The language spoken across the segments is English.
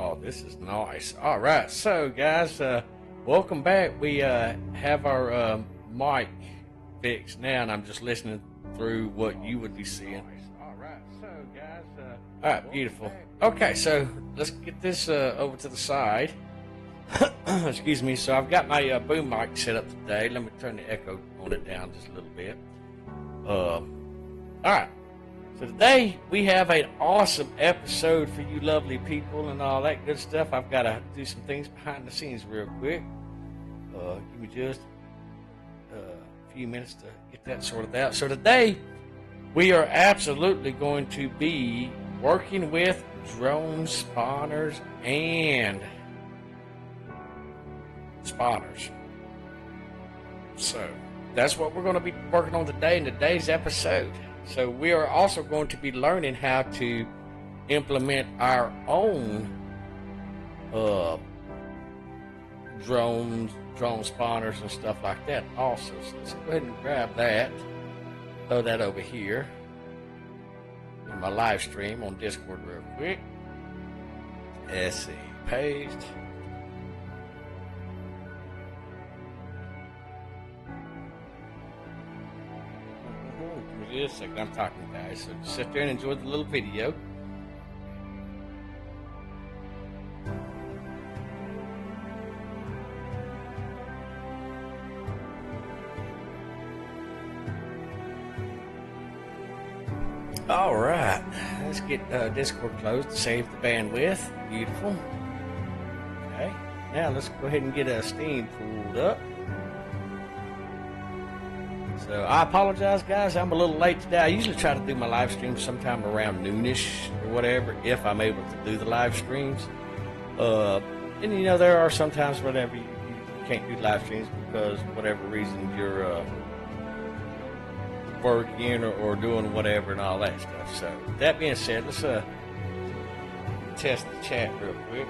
Oh, this is nice. All right, so guys, welcome back. We have our mic fixed now, and I'm just listening through what you would be seeing. All right, so guys, all right, beautiful. Okay, so let's get this over to the side. Excuse me. So I've got my boom mic set up today. Let me turn the echo on it down just a little bit. All right. So today we have an awesome episode for you lovely people and all that good stuff. I've got to do some things behind the scenes real quick. Give me just a few minutes to get that sorted out. So today we are absolutely going to be working with drone spawners and spawners. So that's what we're going to be working on today in today's episode. So we are also going to be learning how to implement our own drone spawners and stuff like that also. So let's go ahead and grab that, throw that over here in my live stream on Discord real quick. Let's see, paste. Just a second, I'm talking, guys, so just sit there and enjoy the little video. All right, let's get Discord closed to save the bandwidth. Beautiful. Okay, now let's go ahead and get Steam pulled up. So I apologize, guys. I'm a little late today. I usually try to do my live streams sometime around noonish or whatever, if I'm able to do the live streams. And you know, there are sometimes whenever you can't do live streams because whatever reason you're working or doing whatever and all that stuff. So that being said, let's test the chat real quick.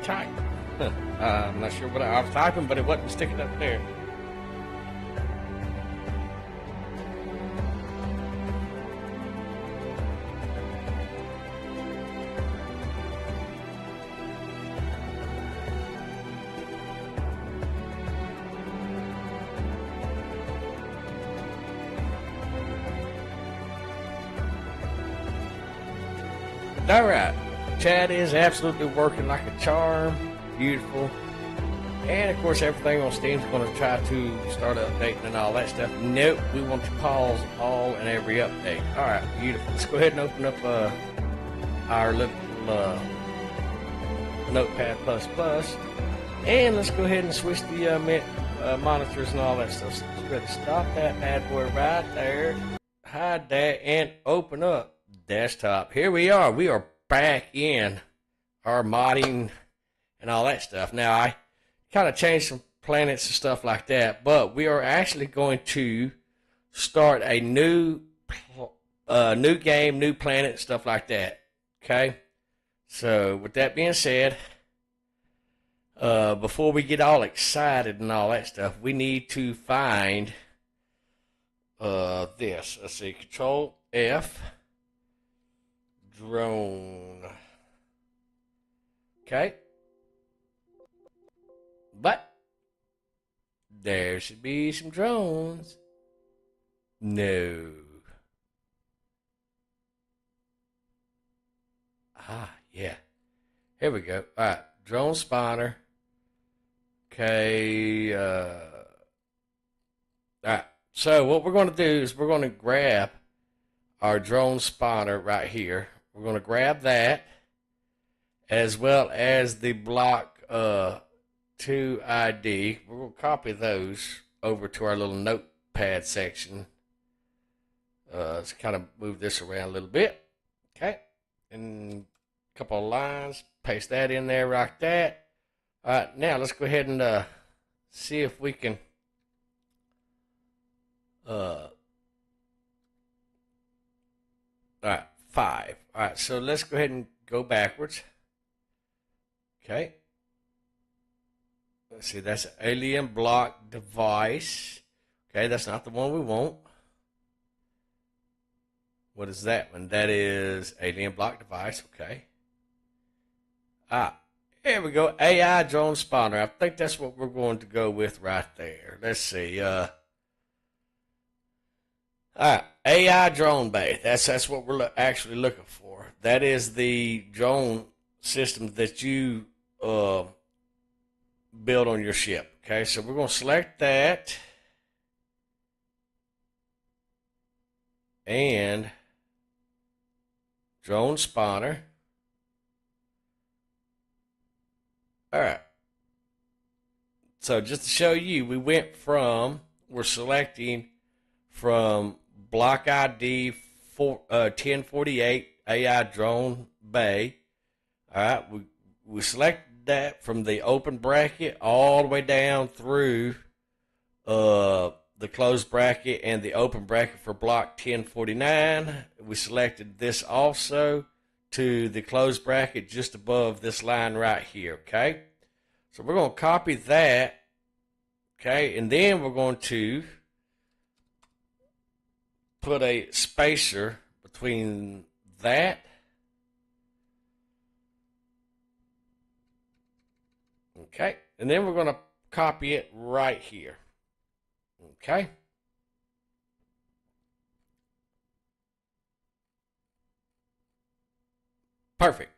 Type. I'm not sure what I was typing, but it wasn't sticking up there. All right. Chat is absolutely working like a charm. Beautiful. And of course everything on Steam's going to try to start updating and all that stuff. Nope, we want to pause all and every update. Alright, beautiful. Let's go ahead and open up our little Notepad++. And let's go ahead and switch the monitors and all that stuff. So let's go ahead and stop that bad boy right there. Hide that and open up desktop. Here we are. We are back in our modding and all that stuff. Now I kind of changed some planets and stuff like that, but we are actually going to start a new game, new planet, stuff like that. Okay, so with that being said, before we get all excited and all that stuff, we need to find this. Let's see, Control F. Drone. Okay. But there should be some drones. No. Yeah. Here we go. All right. Drone spawner. Okay. All right. So what we're going to do is we're going to grab our drone spawner right here. We're going to grab that as well as the block 2 ID. We're going to copy those over to our little notepad section. Let's kind of move this around a little bit. Okay. And a couple of lines. Paste that in there like that. All right. Now let's go ahead and see if we can 5. All right, so let's go ahead and go backwards. Okay. Let's see, that's an alien block device. Okay, that's not the one we want. What is that one? That is alien block device. Okay. Here we go. AI drone spawner. I think that's what we're going to go with right there. Let's see. All right, AI drone bay. That's what we're actually looking for. That is the drone system that you build on your ship. Okay, so we're going to select that and drone spawner. All right. So just to show you, we're selecting from block ID 1048 AI drone bay. All right, we select that from the open bracket all the way down through the closed bracket and the open bracket for block 1049. We selected this also to the closed bracket just above this line right here. Okay, so we're going to copy that. Okay, and then we're going to put a spacer between that okay, and then we're going to copy it right here. Okay, perfect.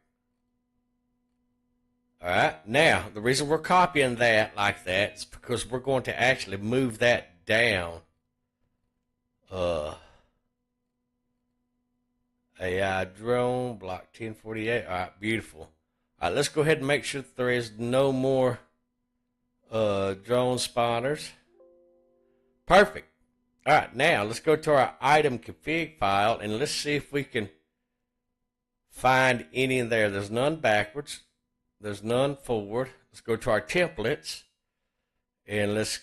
All right, now the reason we're copying that like that is because we're going to actually move that down AI drone block 1048. All right, beautiful. All right, let's go ahead and make sure that there is no more drone spawners. Perfect. All right, now let's go to our item config file and let's see if we can find any in there. There's none backwards. There's none forward. Let's go to our templates and let's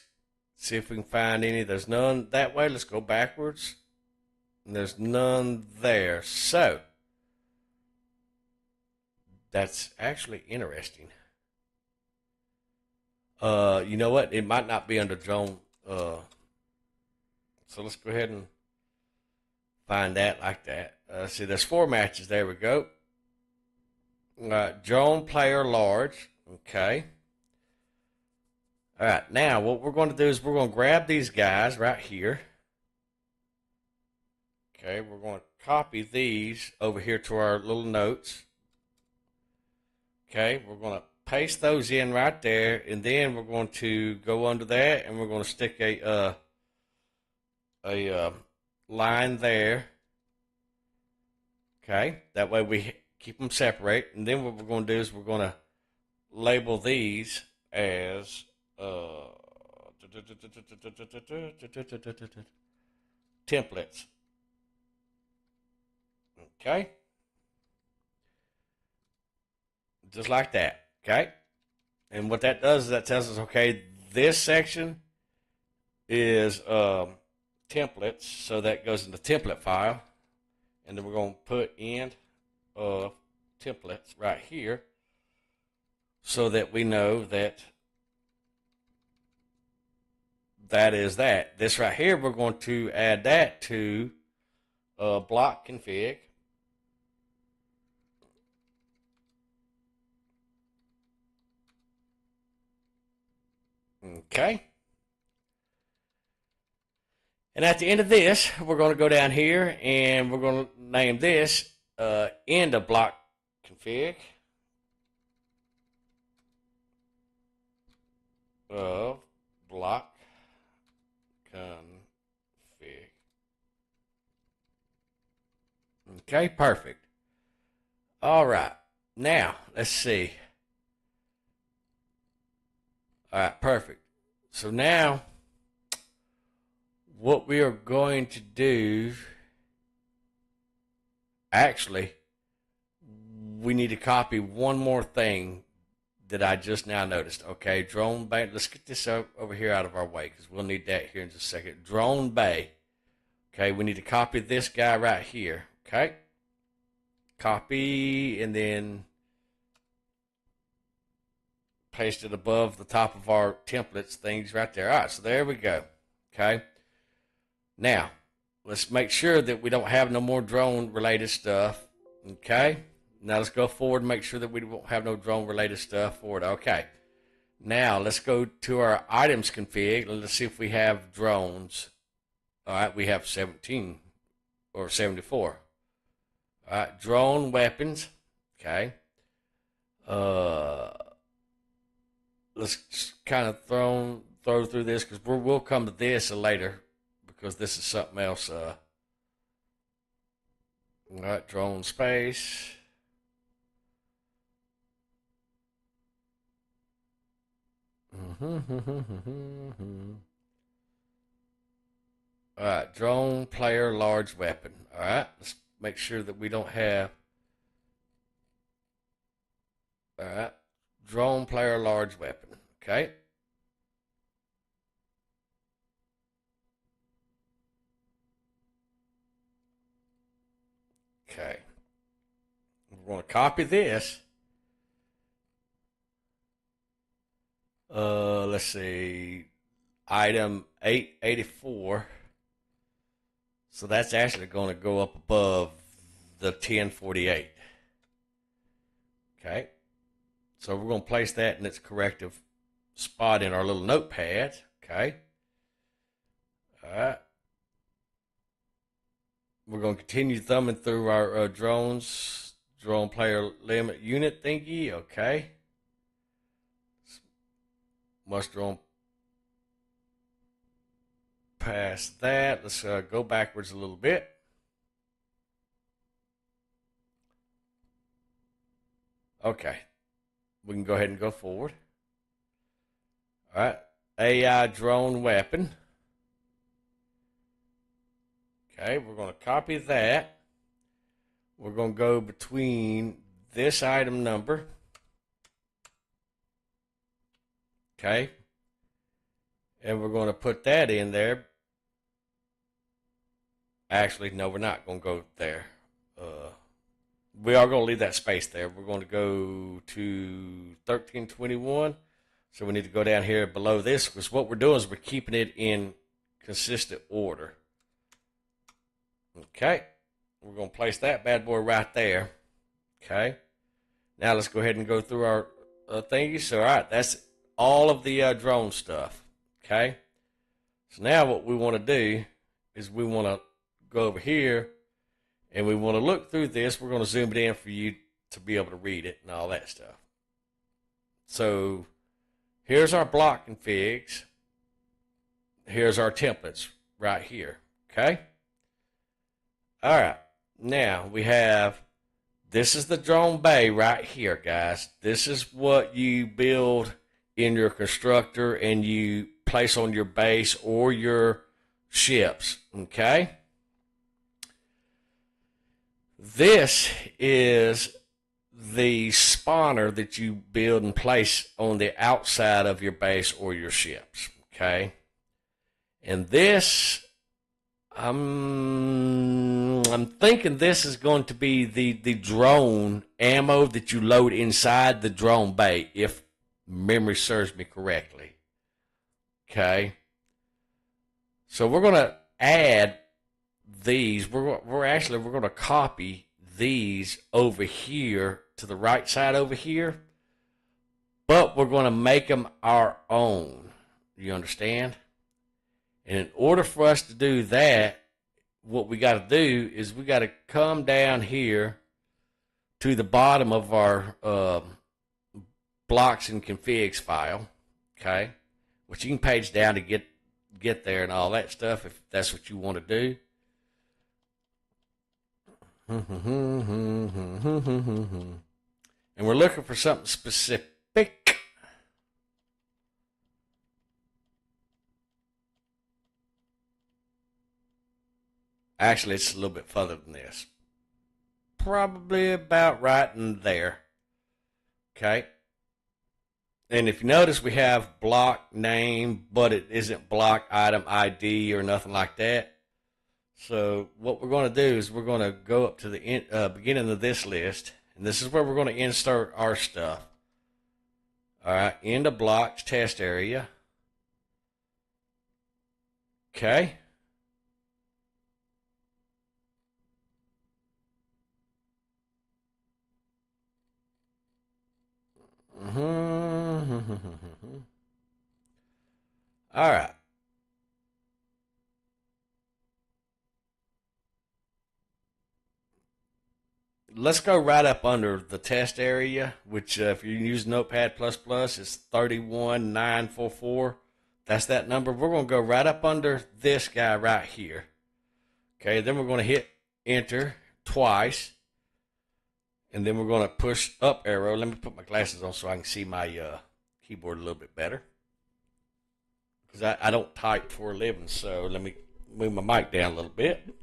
see if we can find any. There's none that way. Let's go backwards. And there's none there. So that's actually interesting. You know what? It might not be under drone. So let's go ahead and find that like that. See, there's 4 matches. There we go. Drone player large. Okay. All right. Now, what we're going to do is we're going to grab these guys right here. Okay. We're going to copy these over here to our little notes. Okay. We're going to paste those in right there, and then we're going to go under that, and we're going to stick a line there. Okay. That way we keep them separate, and then what we're going to do is we're going to label these as templates. Okay, just like that. Okay, and what that does is that tells us, okay, this section is templates, so that goes in the template file, and then we're going to put in templates right here so that we know that that is that. This right here, we're going to add that to block config. Okay. And at the end of this, we're going to go down here and we're going to name this end of block config of block config. Okay, perfect. All right. Now, let's see. All right, perfect. So now, what we are going to do, actually, we need to copy one more thing that I just now noticed. Okay, drone bay. Let's get this over here out of our way because we'll need that here in just a second. Drone bay. Okay, we need to copy this guy right here. Okay. copy, and then paste it above the top of our templates things right there. All right, so there we go. Okay. Now, let's make sure that we don't have no more drone related stuff. Okay. Now let's go forward and make sure that we won't have no drone related stuff forward. Okay. Now let's go to our items config. Let's see if we have drones. All right, we have 17 or 74. All right, drone weapons. Okay. Let's kind of throw through this because we'll come to this later because this is something else. All right, drone space. All right, drone player large weapon. All right, let's make sure that we don't have. All right, drone player large weapon. Okay. Okay. We're going to copy this. Let's see, item 884. So that's actually going to go up above the 1048. Okay. So we're going to place that in its corrective spot in our little notepad. Okay. All right. We're going to continue thumbing through our drones, drone player limit unit thingy. Okay. Must drone past that. Let's go backwards a little bit. Okay. We can go ahead and go forward. All right. AI drone weapon. Okay, we're going to copy that. We're going to go between this item number. Okay. And we're going to put that in there. Actually, no, we're not going to go there. We are going to leave that space there. We're going to go to 1321. So we need to go down here below this because what we're doing is we're keeping it in consistent order. Okay. We're going to place that bad boy right there. Okay. Now let's go ahead and go through our thingies. So, all right, that's all of the drone stuff. Okay. So now what we want to do is we want to go over here and we want to look through this. We're going to zoom it in for you to be able to read it and all that stuff. So here's our block configs. Here's our templates right here. Okay. All right. Now we have, this is the drone bay right here, guys. This is what you build in your constructor and you place on your base or your ships. Okay. This is the spawner that you build and place on the outside of your base or your ships. Okay. And this, I'm thinking this is going to be the drone ammo that you load inside the drone bay, if memory serves me correctly. Okay. So we're going to add these. We're going to copy these over here to the right side over here, but we're going to make them our own. You understand? And in order for us to do that, what we got to do is we got to come down here to the bottom of our blocks and configs file, okay? Which you can page down to get there and all that stuff if that's what you want to do. And we're looking for something specific. Actually, it's a little bit further than this. Probably about right in there. Okay. And if you notice, we have block name, but it isn't block item ID or nothing like that. So what we're going to do is we're going to go up to the beginning of this list, and this is where we're going to insert our stuff. All right, into blocks test area. Okay. All right. Let's go right up under the test area, which if you use Notepad++, is 31944. That's that number. We're going to go right up under this guy right here. Okay, then we're going to hit enter twice. And then we're going to push up arrow. Let me put my glasses on so I can see my keyboard a little bit better. Because I don't type for a living, so let me move my mic down a little bit.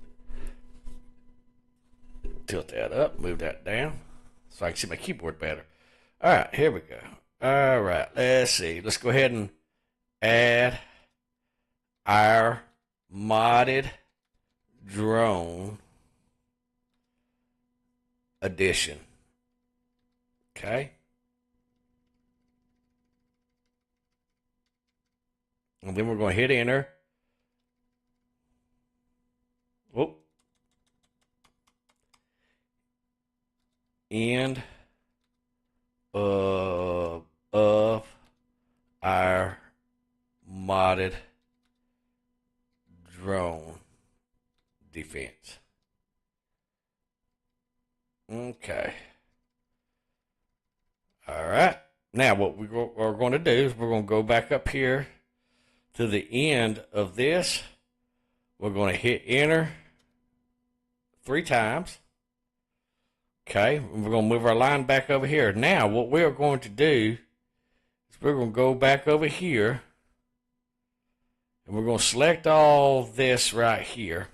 Tilt that up, move that down, so I can see my keyboard better. All right, here we go. All right, let's see. Let's go ahead and add our modded drone edition. Okay. And then we're going to hit enter. Whoop. End of our modded drone defense. Okay. All right. Now what we're going to do is we're going to go back up here to the end of this. We're going to hit enter 3 times. Okay, we're going to move our line back over here. Now, what we're going to do is we're going to go back over here, and we're going to select all this right here.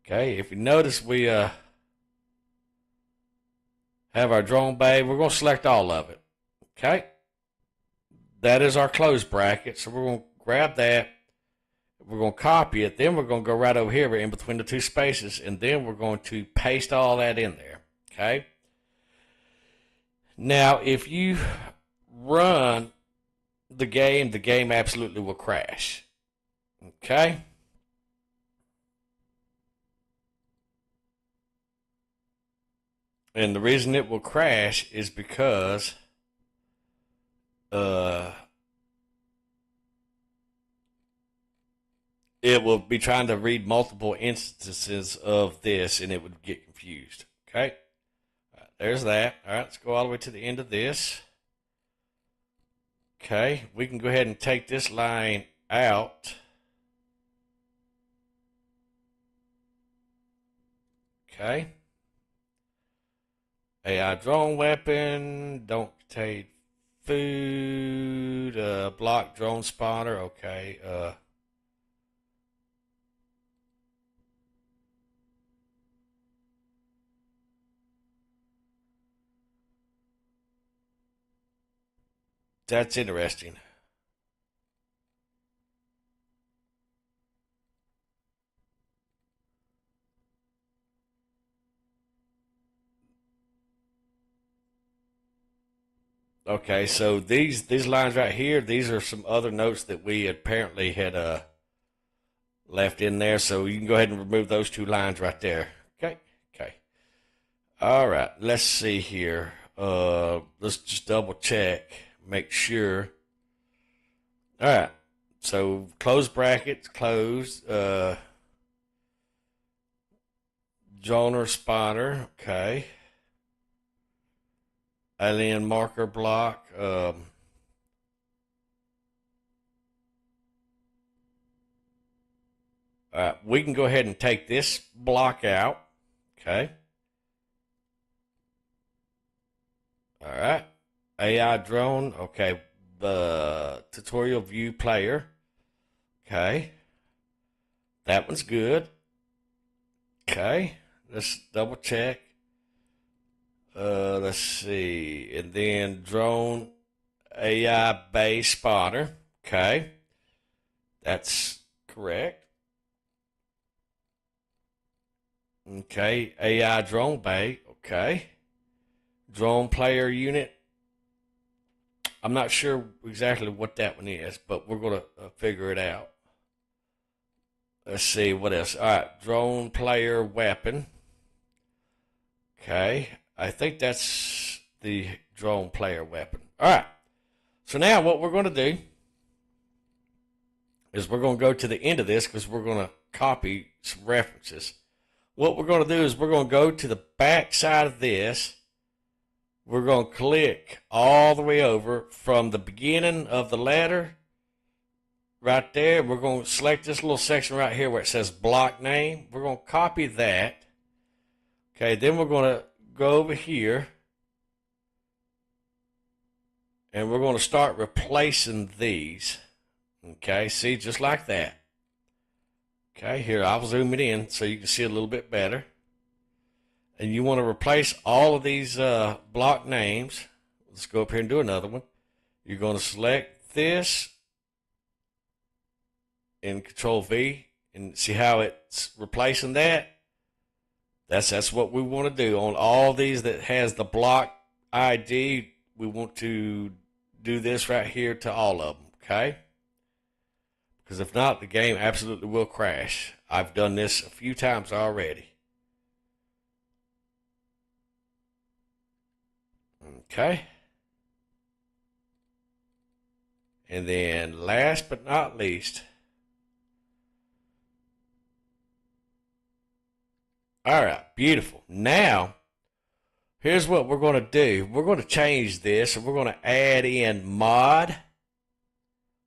Okay, if you notice, we have our drone bay. We're going to select all of it. Okay, that is our close bracket, so we're going to grab that. We're going to copy it, then we're going to go right over here in between the 2 spaces, and then we're going to paste all that in there, okay? Now, if you run the game absolutely will crash, okay? And the reason it will crash is because it will be trying to read multiple instances of this, and it would get confused. Okay, right, there's that. All right, let's go all the way to the end of this. Okay, we can go ahead and take this line out. Okay. AI drone weapon, don't contain food, block drone spawner. Okay, that's interesting. Okay, so these lines right here, these are some other notes that we apparently had left in there. So you can go ahead and remove those 2 lines right there. Okay, okay. All right, let's see here. Let's just double check, make sure. All right, so close brackets, closed. Genre spawner, okay. Alien marker block. We can go ahead and take this block out. Okay. All right. AI drone. Okay. Tutorial view player. Okay. That one's good. Okay. Let's double check. Let's see. And then drone AI base spotter. Okay. That's correct. Okay, AI drone bay. Okay, drone player unit. I'm not sure exactly what that one is, but we're gonna figure it out. Let's see what else. All right, drone player weapon. Okay, I think that's the drone player weapon. All right. So now what we're going to do is we're going to go to the end of this because we're going to copy some references. What we're going to do is we're going to go to the back side of this. We're going to click all the way over from the beginning of the letter right there. We're going to select this little section right here where it says block name. We're going to copy that. Okay, then we're going to go over here and we're going to start replacing these. Okay, see, just like that. Okay, here, I'll zoom it in so you can see it a little bit better. And you want to replace all of these block names. Let's go up here and do another one. You're going to select this and Control V and see how it's replacing that. That's what we want to do on all these that has the block ID. We want to do this right here to all of them, okay? Because if not, the game absolutely will crash. I've done this a few times already. Okay. And then last but not least, all right, beautiful. Now, here's what we're going to do. We're going to change this and we're going to add in mod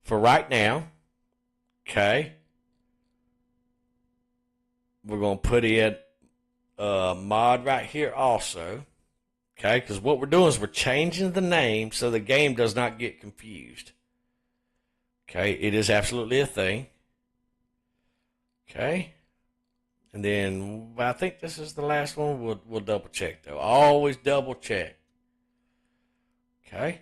for right now. Okay. We're going to put in mod right here also. Okay, because what we're doing is we're changing the name so the game does not get confused. Okay, it is absolutely a thing. Okay. And then I think this is the last one. We'll double check though. Always double check. Okay.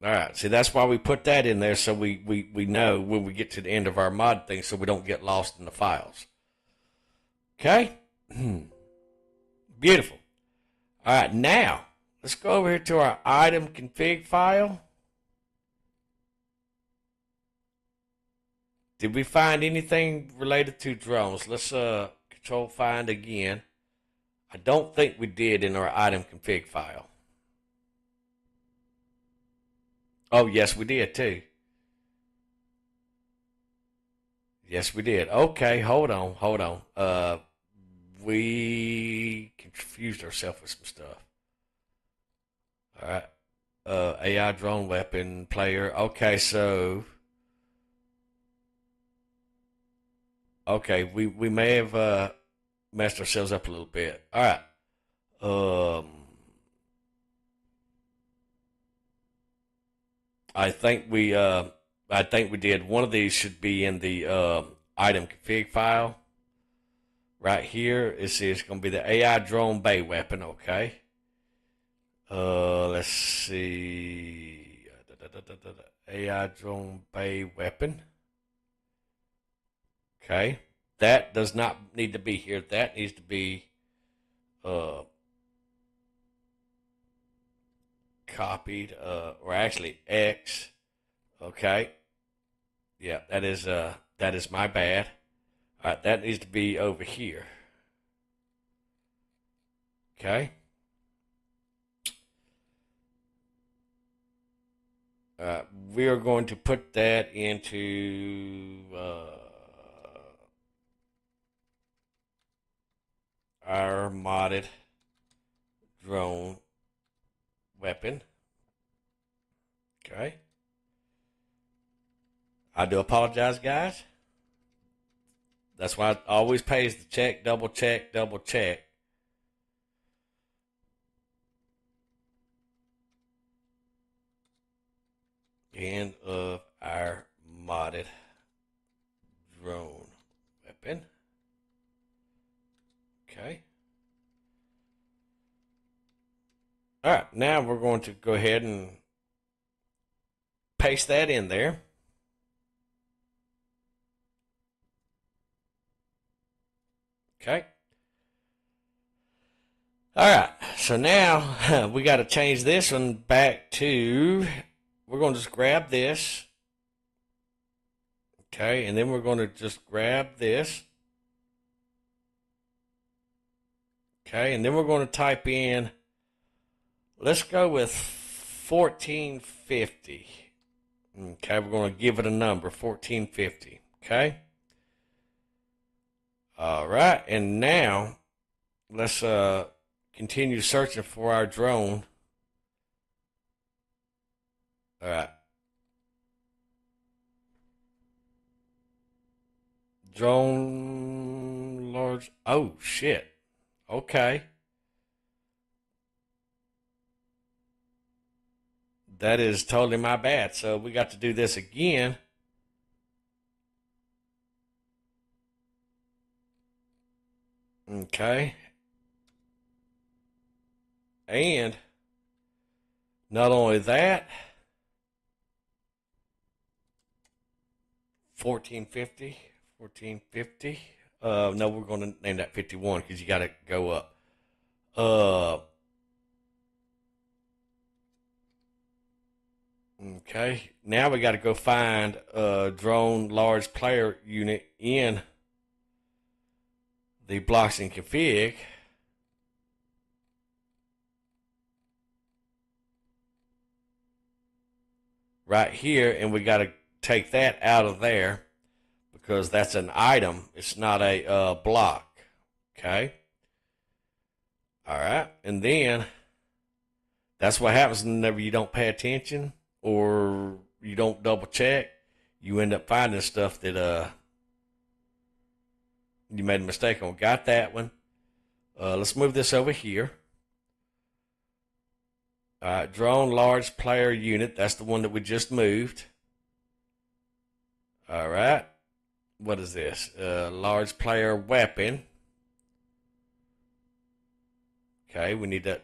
All right. See, that's why we put that in there so we know when we get to the end of our mod thing so we don't get lost in the files. Okay. Beautiful. All right. Now let's go over here to our item config file. Did we find anything related to drones? Let's control find again. I don't think we did in our item config file. Oh, yes, we did too. Yes, we did. Okay, hold on. We confused ourselves with some stuff. All right. AI drone weapon player. Okay, so okay, we may have messed ourselves up a little bit. All right. I think we did. One of these should be in the item config file. Right here, it's going to be the AI drone bay weapon. Okay. Let's see. AI drone bay weapon. Okay. That does not need to be here. That needs to be copied, or actually X. Okay. Yeah, that is my bad. All right, that needs to be over here. Okay. We are going to put that into our modded drone weapon. Okay. I do apologize, guys. That's why it always pays to check, double check, double check. End of our modded drone weapon. Okay. All right, now we're going to go ahead and paste that in there. Okay. All right. So now we got to change this one back to, we're going to just grab this. Okay. And then we're going to just grab this. Okay. And then we're going to type in, let's go with 1450. Okay. We're going to give it a number, 1450. Okay. All right. And now let's continue searching for our drone. All right. Drone large. Oh, shit. Okay. That is totally my bad. So we got to do this again. Okay. And not only that, 1450. No, we're going to name that 51 because you got to go up. Okay. Now we got to go find a drone large player unit in the blocks and config. Right here, and we got to take that out of there because that's an item. It's not a block. Okay. All right. And then that's what happens whenever you don't pay attention or you don't double check. You end up finding stuff that you made a mistake on. Got that one. Let's move this over here. All right, drone large player unit. That's the one that we just moved. All right. What is this? Large player weapon. Okay, we need to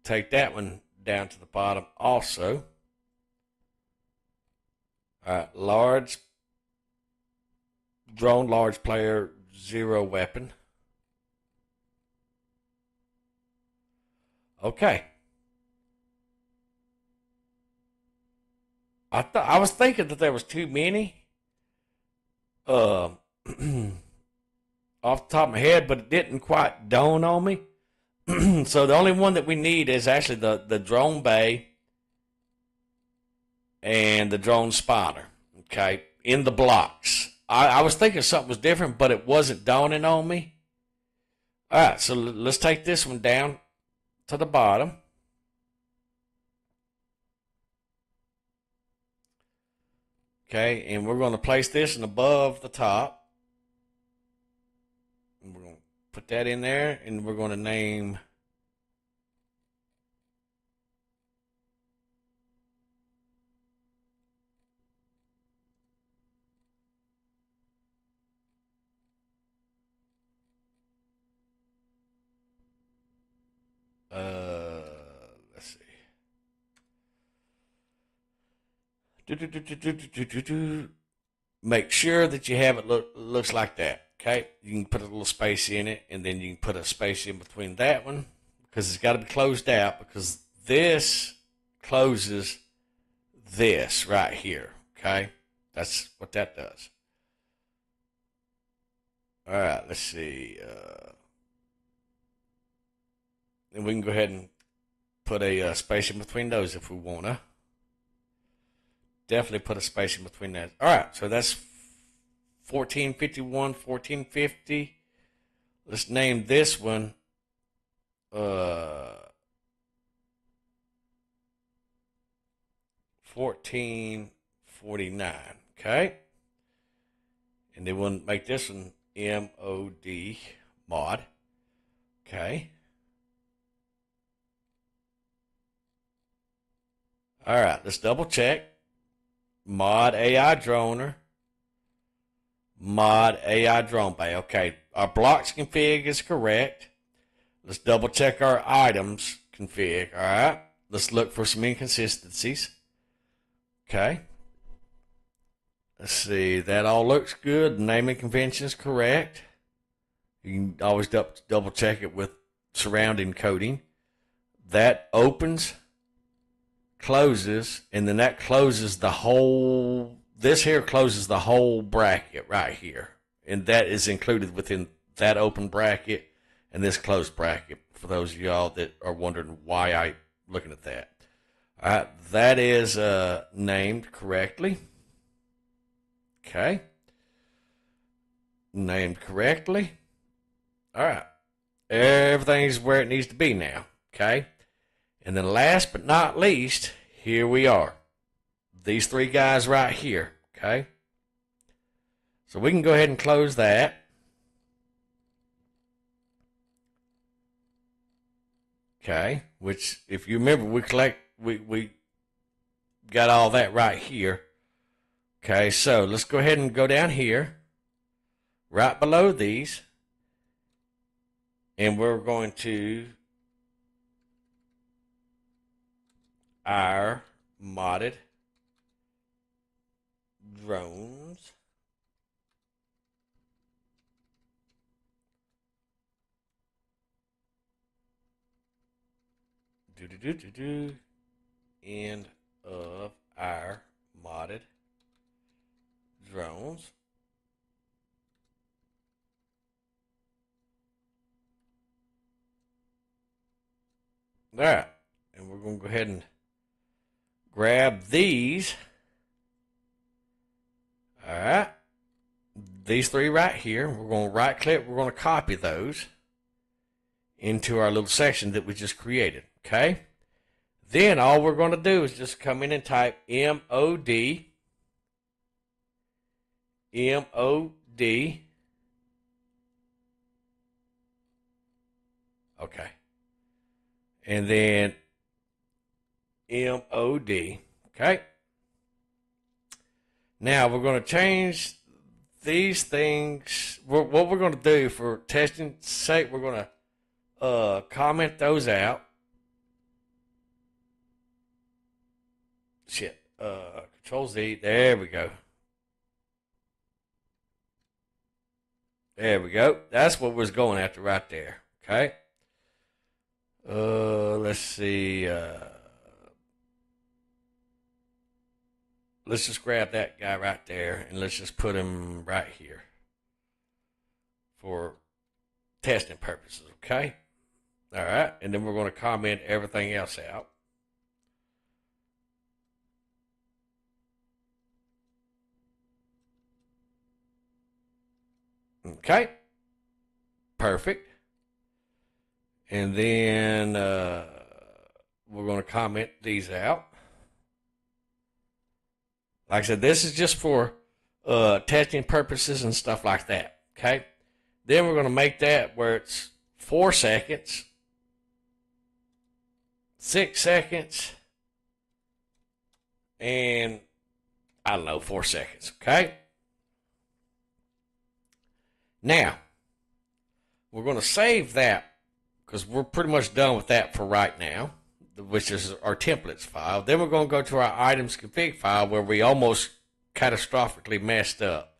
take that one down to the bottom also. All right, drone large player 0 weapon. Okay. I was thinking that there was too many. Off the top of my head, but it didn't quite dawn on me. So the only one that we need is actually the drone bay and the drone spotter. Okay, in the blocks. I was thinking something was different, but it wasn't dawning on me. All right, so let's take this one down to the bottom. Okay, and we're going to place this in above the top. And we're going to put that in there, and we're going to name let's see. Make sure that you have it looks like that. Okay, you can put a little space in it, and then you can put a space in between that one because it's got to be closed out because this closes this right here. Okay, that's what that does. All right, let's see. And we can go ahead and put a space in between those if we want to. Definitely put a space in between that. All right, so that's 1451, 1450. Let's name this one 1449. Okay, and then we'll make this one mod. Okay. All right, let's double check. Mod AI droner. Mod AI drone bay. Okay, our blocks config is correct. Let's double check our items config. All right, let's look for some inconsistencies. Okay. Let's see, that all looks good. Naming convention is correct. You can always double check it with surrounding coating. That opens, closes, and then that closes the whole, this here closes the whole bracket right here. And that is included within that open bracket and this closed bracket, for those of y'all that are wondering why I'm looking at that. All right, that is named correctly. Okay. Named correctly. All right. Everything's where it needs to be now. Okay. And then last but not least, here we are. These three guys right here. Okay. So we can go ahead and close that. Okay. Which, if you remember, we got all that right here. Okay. So let's go ahead and go down here. Right below these. And we're going to our modded drones. End of our modded drones. All right, and we're going to go ahead and grab these. All right, these three right here. We're going to right click. We're going to copy those into our little section that we just created. Okay. Then all we're going to do is just come in and type MOD. Okay. And then MOD. Okay. Now we're going to change these things. What we're going to do for testing sake, we're going to comment those out. Shit. Control Z. There we go. There we go. That's what we're going after right there. Okay. Let's see. Let's just grab that guy right there and let's just put him right here for testing purposes. Okay. All right. And then we're going to comment everything else out. Okay. Perfect. And then we're going to comment these out. Like I said, this is just for testing purposes and stuff like that. Okay. Then we're going to make that where it's 4 seconds, 6 seconds, and I don't know, 4 seconds. Okay. Now, we're going to save that because we're pretty much done with that for right now, which is our templates file. Then we're going to go to our items config file where we almost catastrophically messed up.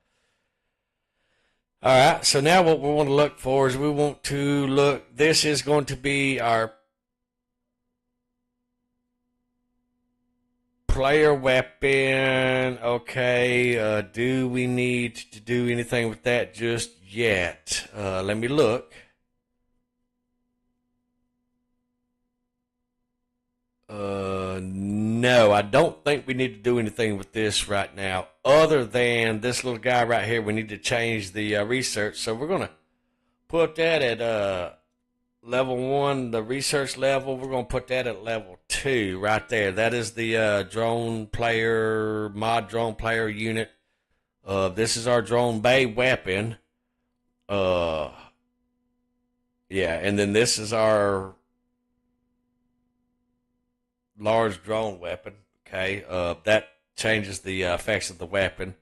All right, so now what we want to look for is we want to look, this is going to be our player weapon. Okay, do we need to do anything with that just yet? Let me look. No, I don't think we need to do anything with this right now, other than this little guy right here. We need to change the research, so we're gonna put that at level 1, the research level. We're gonna put that at level 2 right there. That is the drone player, mod drone player unit. This is our drone bay weapon. Yeah, and then this is our large drone weapon. Okay, that changes the effects of the weapon.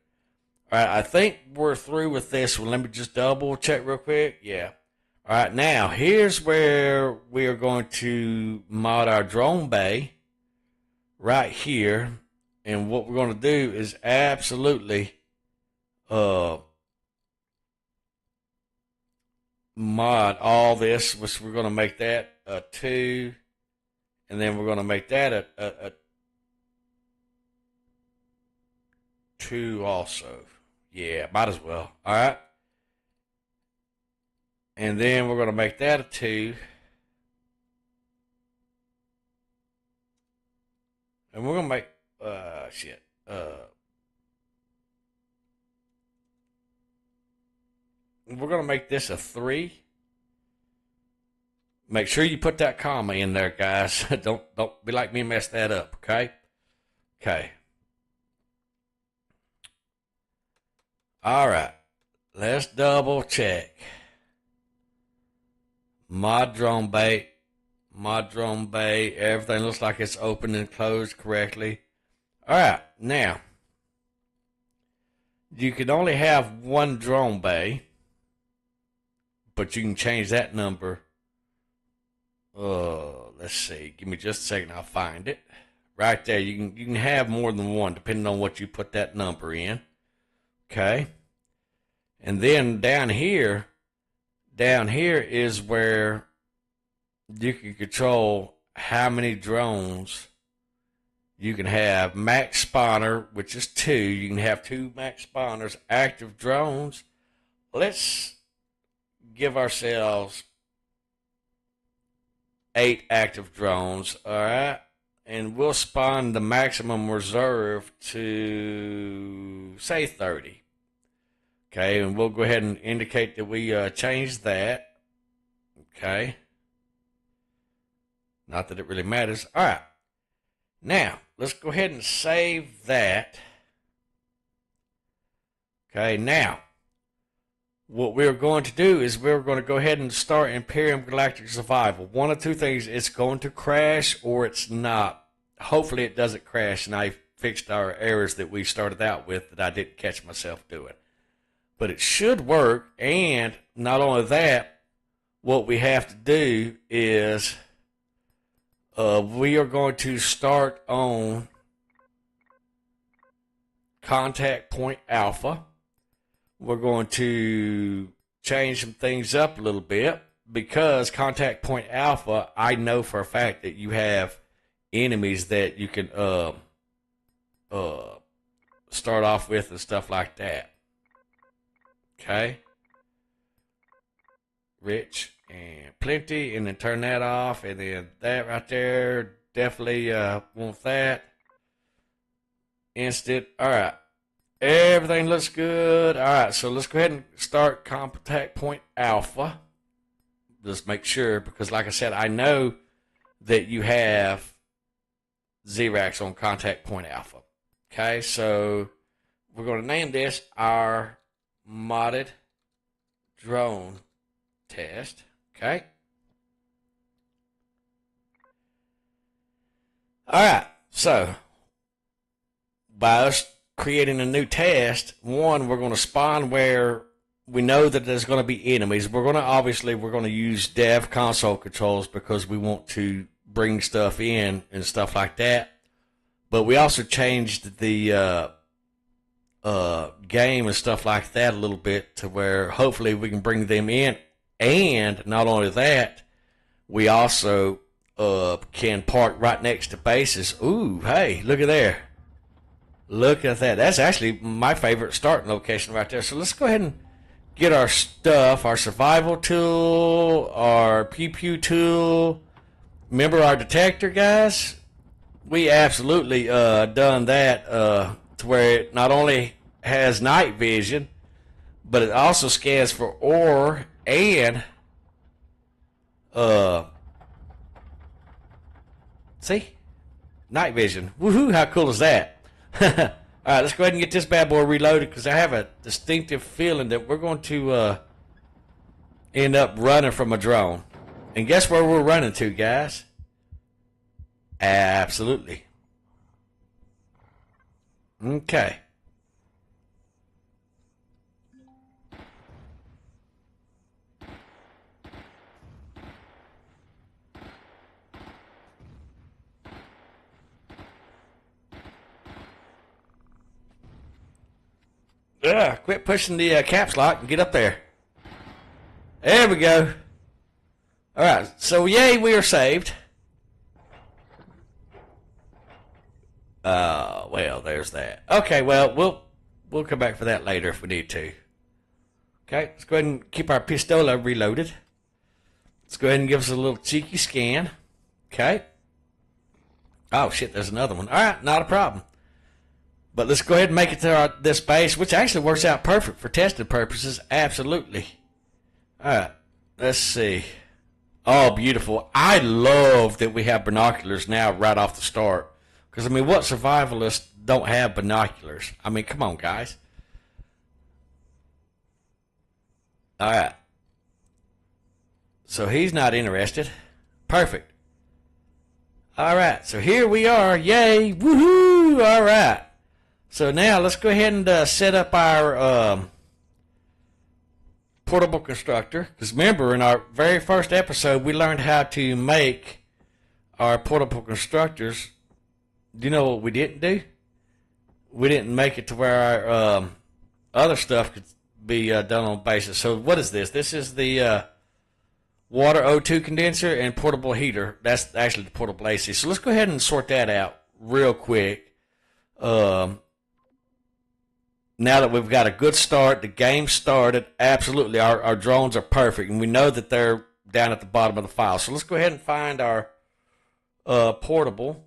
All right, I think we're through with this one. Let me just double check real quick. Yeah. All right, now here's where we are going to mod our drone bay right here. And what we're going to do is absolutely mod all this, which we're going to make that a 2, and then we're going to make that a 2 also. Yeah, might as well. All right. And then we're going to make that a 2. And we're going to make, we're going to make this a 3. Make sure you put that comma in there, guys. Don't be like me and mess that up, okay? Okay. All right. Let's double check. Mod drone bay. Mod drone bay. Everything looks like it's open and closed correctly. All right. Now, you can only have one drone bay, but you can change that number. Let's see. Give me just a second. I'll find it. Right there. You can have more than one, depending on what you put that number in. Okay. And then down here is where you can control how many drones you can have. Max spawner, which is 2. You can have 2 max spawners. Active drones. Let's give ourselves 8 active drones. All right. And we'll spawn the maximum reserve to, say, 30. Okay, and we'll go ahead and indicate that we changed that. Okay. Not that it really matters. All right. Now, let's go ahead and save that. Okay, now, what we're going to do is we're going to go ahead and start Imperium Galactic Survival. One of 2 things, it's going to crash or it's not. Hopefully it doesn't crash, and I fixed our errors that we started out with that I didn't catch myself doing. But it should work, and not only that, what we have to do is we are going to start on Contact Point Alpha. We're going to change some things up a little bit because Contact Point Alpha, I know for a fact that you have enemies that you can start off with and stuff like that. Okay. Rich and plenty, and then turn that off, and then that right there, definitely want that. Instant. All right. Everything looks good. All right, so let's go ahead and start Contact Point Alpha. Just make sure, because like I said, I know that you have Xerax on Contact Point Alpha. Okay, so we're going to name this our modded drone test. Okay. All right, so by us creating a new test, one, we're going to spawn where we know that there's going to be enemies. We're going to use dev console controls because we want to bring stuff in and stuff like that. But we also changed the game and stuff like that a little bit to where hopefully we can bring them in. And not only that, we also can park right next to bases. Ooh, hey, look at there. Look at that. That's actually my favorite starting location right there. So let's go ahead and get our stuff, our survival tool, our pew pew tool. Remember our detector, guys? We absolutely done that to where it not only has night vision, but it also scans for ore and see? Night vision. Woohoo, how cool is that? Alright, let's go ahead and get this bad boy reloaded because I have a distinctive feeling that we're going to end up running from a drone. And guess where we're running to, guys? Absolutely. Okay. Quit pushing the caps lock and get up there. There we go. Alright, so yay, we are saved. Well, there's that. Okay, well, we'll come back for that later if we need to. Okay, let's go ahead and keep our pistola reloaded. Let's go ahead and give us a little cheeky scan. Okay. Oh, shit, there's another one. Alright, not a problem. But let's go ahead and make it to this base, which actually works out perfect for testing purposes. Absolutely. Alright, let's see. Oh, beautiful. I love that we have binoculars now right off the start. Because, I mean, what survivalists don't have binoculars? I mean, come on, guys. Alright. So he's not interested. Perfect. Alright, so here we are. Yay! Woohoo! Alright. So now let's go ahead and set up our portable constructor. Because remember, in our very first episode, we learned how to make our portable constructors. Do you know what we didn't do? We didn't make it to where our other stuff could be done on basis. So what is this? This is the water O2 condenser and portable heater. That's actually the portable AC. So let's go ahead and sort that out real quick. Now that we've got a good start, the game started, absolutely, our drones are perfect, and we know that they're down at the bottom of the file. So let's go ahead and find our portable.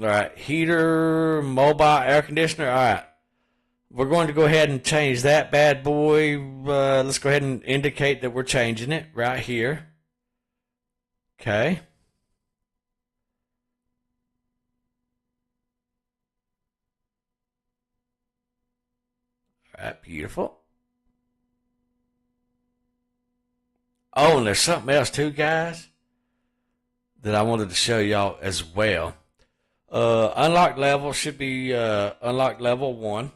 All right, heater, mobile air conditioner. All right, we're going to go ahead and change that bad boy. Let's go ahead and indicate that we're changing it right here. Okay. All right, beautiful. Oh, and there's something else too, guys, that I wanted to show y'all as well. Unlocked level should be unlocked level 1.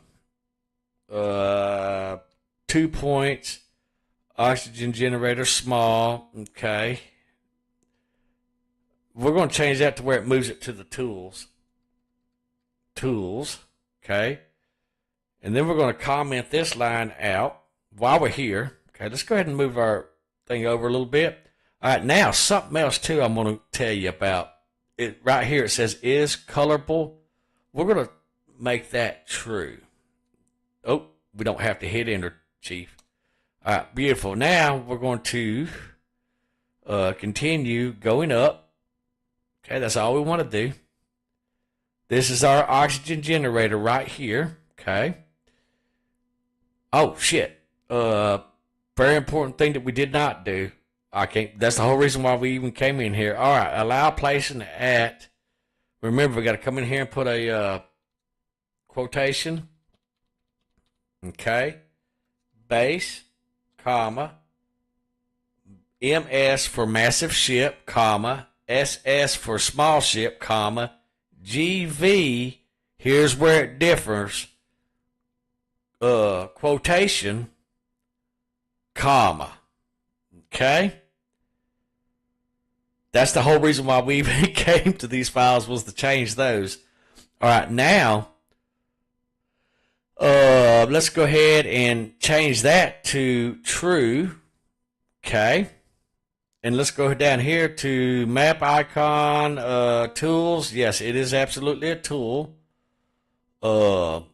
2 points. Oxygen generator small. Okay. We're going to change that to where it moves it to the tools. Tools. Okay. And then we're going to comment this line out while we're here. Okay, let's go ahead and move our thing over a little bit. All right, now something else too I'm going to tell you about. It right here it says is colorable. We're going to make that true. Oh, we don't have to hit enter, Chief. All right, beautiful. Now we're going to continue going up. Okay, that's all we want to do. This is our oxygen generator right here. Okay. Oh shit. Very important thing that we did not do. That's the whole reason why we even came in here. All right, allow placing at. Remember, we got to come in here and put a quotation. Okay. Base, comma, MS for massive ship, comma, SS for small ship, comma, GV. Here's where it differs. Quotation, comma. Okay? That's the whole reason why we even came to these files, was to change those. Alright, now let's go ahead and change that to true. Okay? And let's go down here to map icon, tools. Yes, it is absolutely a tool. Now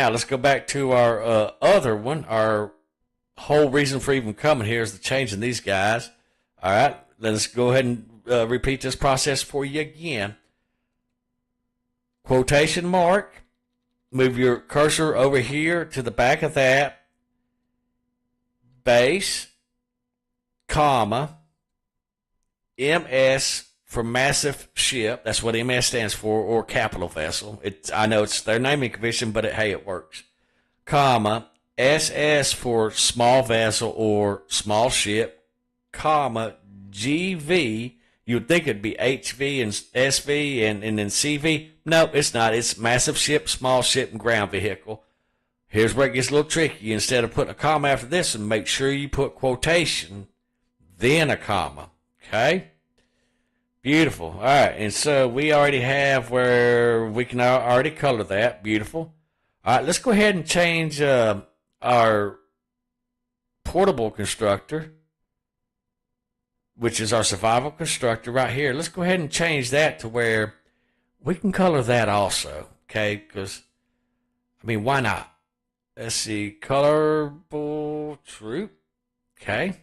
let's go back to our other one. Our whole reason for even coming here is to changing these guys. All right, let's go ahead and repeat this process for you again. Quotation mark. Move your cursor over here to the back of that. Base, comma, MS for massive ship. That's what MS stands for, or capital vessel. I know it's their naming convention, but hey, it works. Comma, SS for small vessel or small ship, comma, GV. You'd think it'd be HV and SV and then CV. No, it's not. It's massive ship, small ship, and ground vehicle. Here's where it gets a little tricky. Instead of putting a comma after this, and make sure you put quotation, then a comma. Okay? Beautiful. All right, and so we already have where we can already color that. Beautiful. All right, let's go ahead and change our portable constructor, which is our survival constructor right here. Let's go ahead and change that to where we can color that also, okay? Because, I mean, why not? Let's see, colorable troop, okay?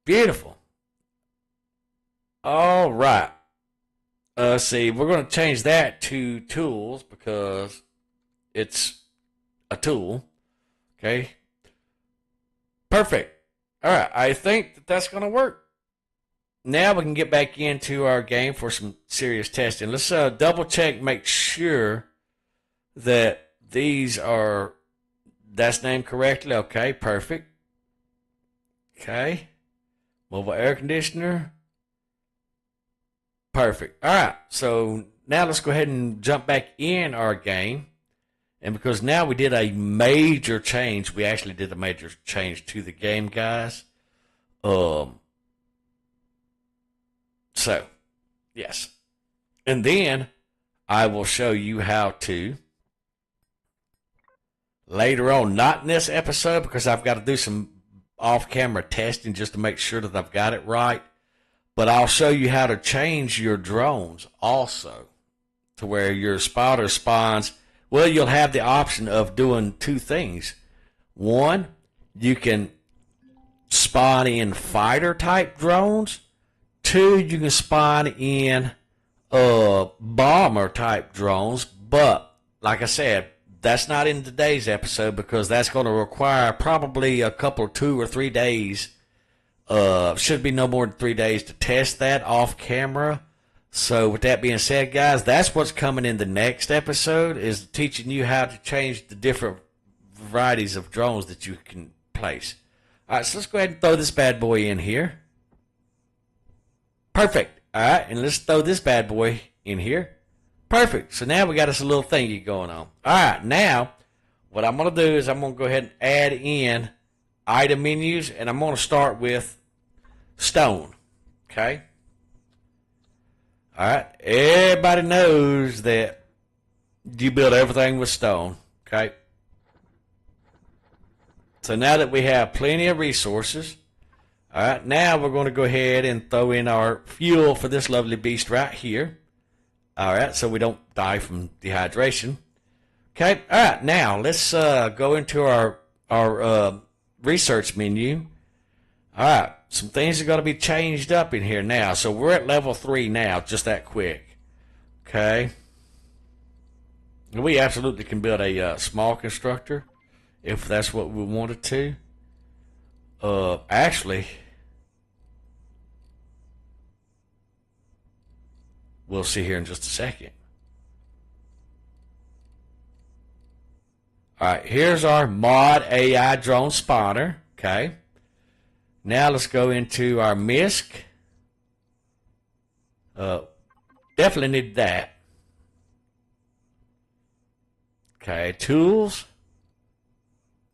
Beautiful. All right. Let's see, we're going to change that to tools because it's a tool, okay? Perfect. All right, I think that that's going to work. Now we can get back into our game for some serious testing. Let's double check, make sure that that's named correctly. Okay, perfect. Okay. Mobile air conditioner. Perfect. All right, so now let's go ahead and jump back in our game. And because now we did a major change, we actually did a major change to the game, guys. So, yes. And then I will show you how to, later on, not in this episode because I've got to do some off-camera testing just to make sure that I've got it right. But I'll show you how to change your drones also to where your spotter spawns. Well, you'll have the option of doing two things. One, you can spawn in fighter type drones. Two, you can spawn in bomber type drones. But like I said, that's not in today's episode because that's going to require probably a couple, 2 or 3 days. Should be no more than 3 days to test that off camera. So with that being said, guys, that's what's coming in the next episode, is teaching you how to change the different varieties of drones that you can place. All right, so let's go ahead and throw this bad boy in here. Perfect. All right, and let's throw this bad boy in here. Perfect. So now we got us a little thingy going on. All right, now what I'm going to do is I'm going to go ahead and add in item menus, and I'm going to start with stone. Okay. All right. Everybody knows that you build everything with stone. Okay. So now that we have plenty of resources, all right, now we're going to go ahead and throw in our fuel for this lovely beast right here. All right, so we don't die from dehydration. Okay. All right. Now let's go into our research menu. All right. Some things are going to be changed up in here now. So we're at level 3 now, just that quick. Okay. We absolutely can build a small constructor if that's what we wanted to. Actually, we'll see here in just a second. All right, here's our mod AI drone spawner. Okay. Now let's go into our MISC. Definitely need that. Okay, tools.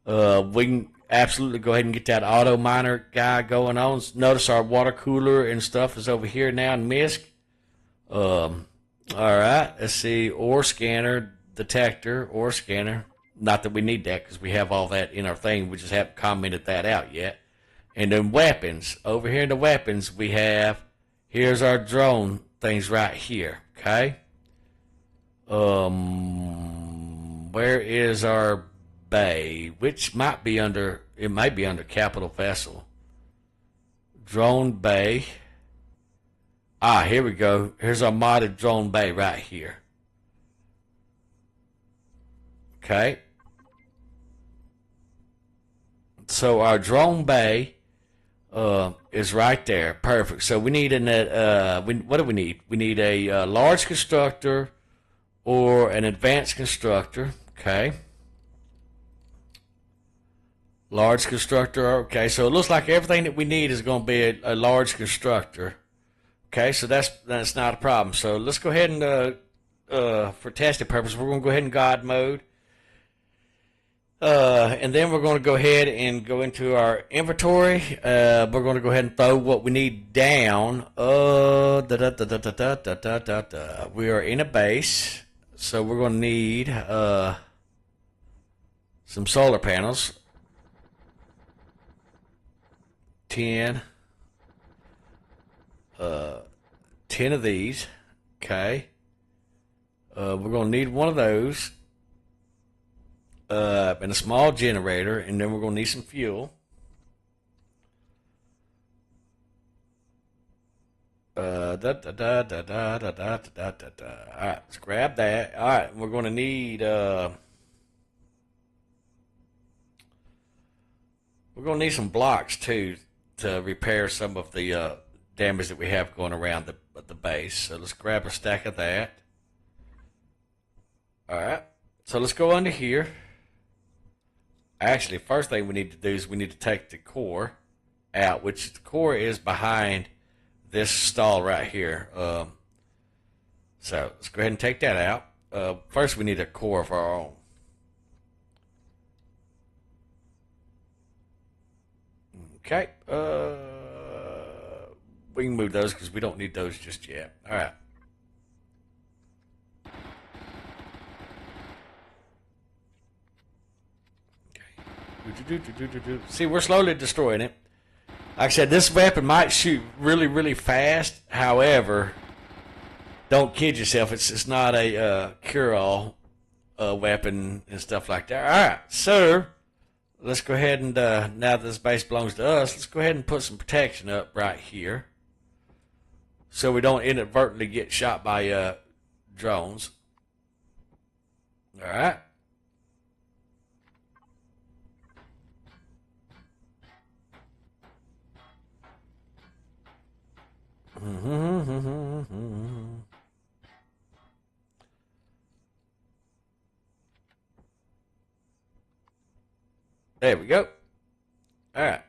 We can absolutely go ahead and get that auto miner guy going on. Notice our water cooler and stuff is over here now in MISC. All right, let's see. Ore scanner, detector, ore scanner. Not that we need that because we have all that in our thing. We just haven't commented that out yet. And then weapons. Over here in the weapons, we have, here's our drone things right here. Okay. Where is our bay? Which might be under, it might be under capital vessel. Drone bay. Ah, here we go. Here's our modded drone bay right here. Okay. So our drone bay is right there. Perfect. So we need what do we need? We need a large constructor or an advanced constructor. Okay. Large constructor. Okay. So it looks like everything that we need is going to be a large constructor. Okay. So that's not a problem. So let's go ahead and for testing purposes, we're going to go ahead in God mode. And then we're going to go ahead and go into our inventory. We're going to go ahead and throw what we need down. We are in a base, so we're going to need some solar panels. 10 of these. Okay. We're going to need one of those. And a small generator, and then we're going to need some fuel. Alright, let's grab that. Alright, we're going to need some blocks too to repair some of the damage that we have going around the base. So let's grab a stack of that. Alright, so let's go under here. Actually, first thing we need to do is we need to take the core out, which the core is behind this stall right here. So let's go ahead and take that out. First, we need a core of our own. Okay. We can move those because we don't need those just yet. All right. See, we're slowly destroying it. Like I said, this weapon might shoot really, really fast. However, don't kid yourself. It's not a cure-all weapon and stuff like that. All right, so let's go ahead and now that this base belongs to us, let's go ahead and put some protection up right here, so we don't inadvertently get shot by drones. All right. There we go. All right.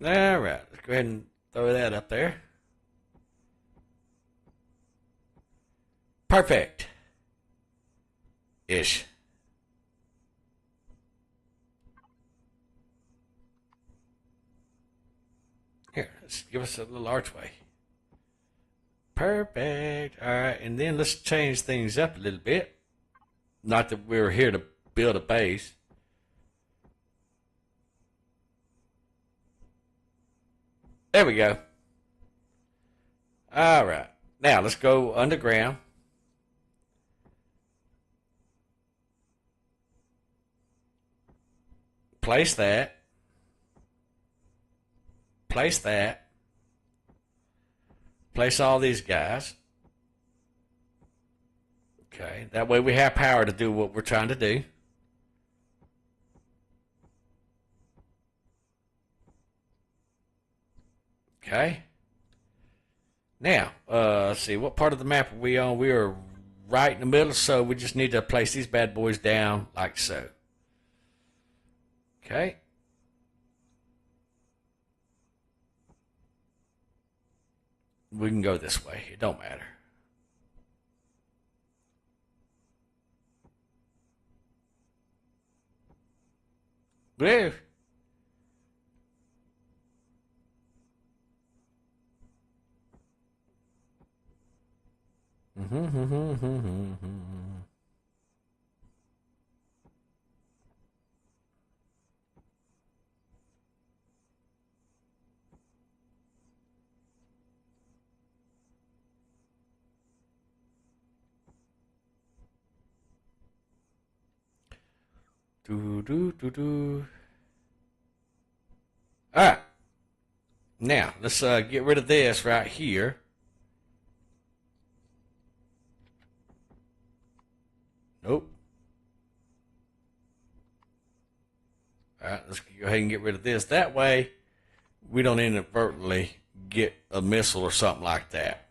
All right. Let's go ahead and throw that up there. Perfect. Ish. Here, let's give us a little archway. Perfect. All right, and then let's change things up a little bit. Not that we're here to build a base. There we go. All right. Now let's go underground. Place that. Place that. Place all these guys. Okay, that way we have power to do what we're trying to do. Okay. Now, let's see, what part of the map are we on? We are right in the middle, so we just need to place these bad boys down like so. Okay. We can go this way. It don't matter. Woo. Do do do do. All right. Now let's get rid of this right here. Nope. All right. Let's go ahead and get rid of this. That way, we don't inadvertently get a missile or something like that.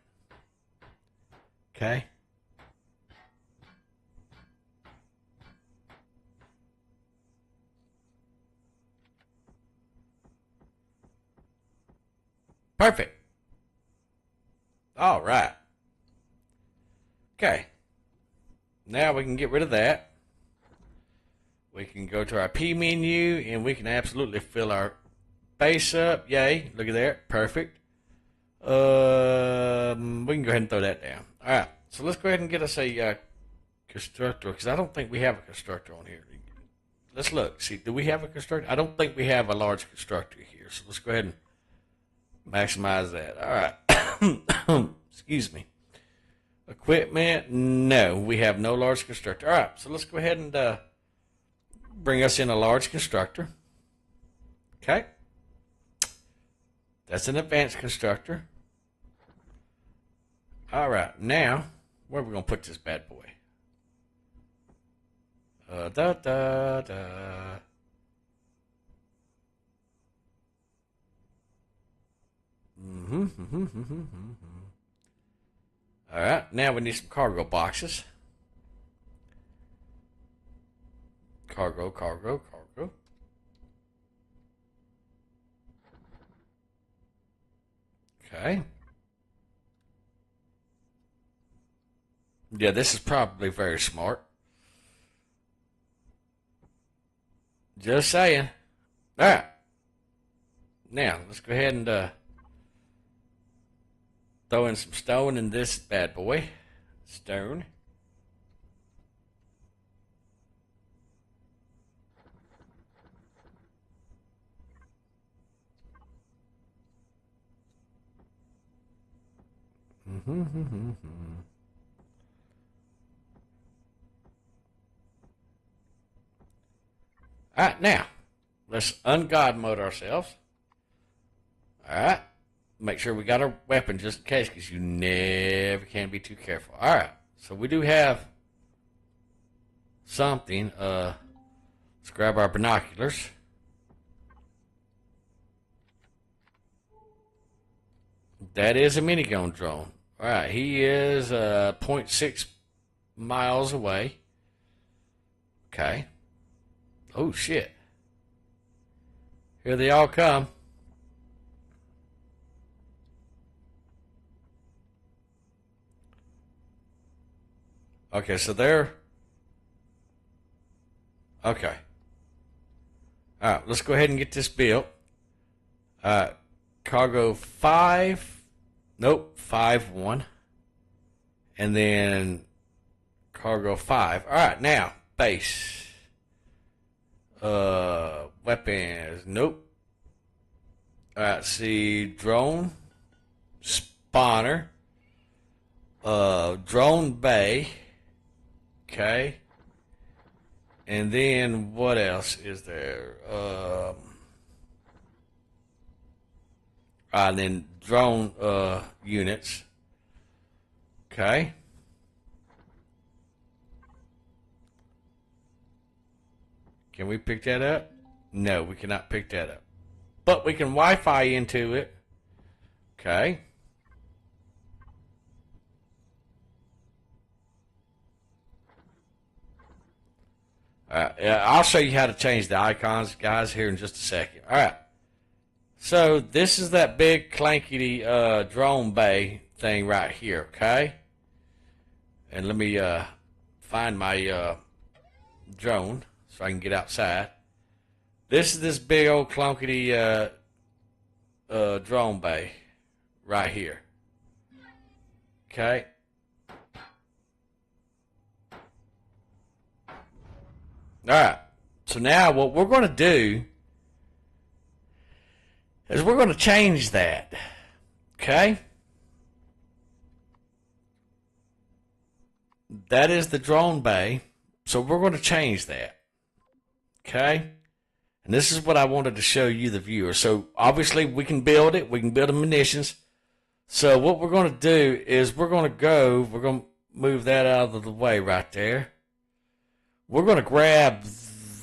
Okay. Perfect. All right. Okay. Now we can get rid of that. We can go to our P menu and we can absolutely fill our base up. Yay. Look at that. Perfect. We can go ahead and throw that down. Alright. So let's go ahead and get us a constructor, because I don't think we have a constructor on here. Let's look. See, do we have a constructor? I don't think we have a large constructor here. So let's go ahead and maximize that. Alright. Excuse me. Equipment. No, we have no large constructor. Alright. So let's go ahead and bring us in a large constructor. Okay. That's an advanced constructor. Alright. Now, where are we going to put this bad boy? Da da da. All right, now we need some cargo boxes. Cargo. Okay. Yeah, this is probably very smart. Just saying. All right. Now, let's go ahead and throw in some stone in this bad boy. Stone. Alright, now, let's ungod mode ourselves. Alright, make sure we got our weapon just in case, because you never can be too careful. Alright, so we do have something. Let's grab our binoculars. That is a minigun drone. Alright, he is 0.6 miles away. Okay. Oh, shit. Here they all come. Okay, so they're... Okay. Alright, let's go ahead and get this built. Cargo 5. Nope, 5-1. And then cargo 5. Alright, now, base. Weapons. Nope. Alright, see, drone. Spawner. Drone bay. Okay. And then what else is there? And then drone units. Okay. Can we pick that up? No, we cannot pick that up. But we can Wi-Fi into it. Okay. I'll show you how to change the icons, guys, here in just a second. All right. So this is that big clankety drone bay thing right here, okay? And let me find my drone so I can get outside. This is this big old clunkety drone bay right here. Okay. Alright. So now what we're going to do is we're going to change that. Okay? That is the drone bay. So we're going to change that. Okay? And this is what I wanted to show you, the viewer. So obviously we can build it. We can build the munitions. So what we're going to do is we're going to move that out of the way right there. We're going to grab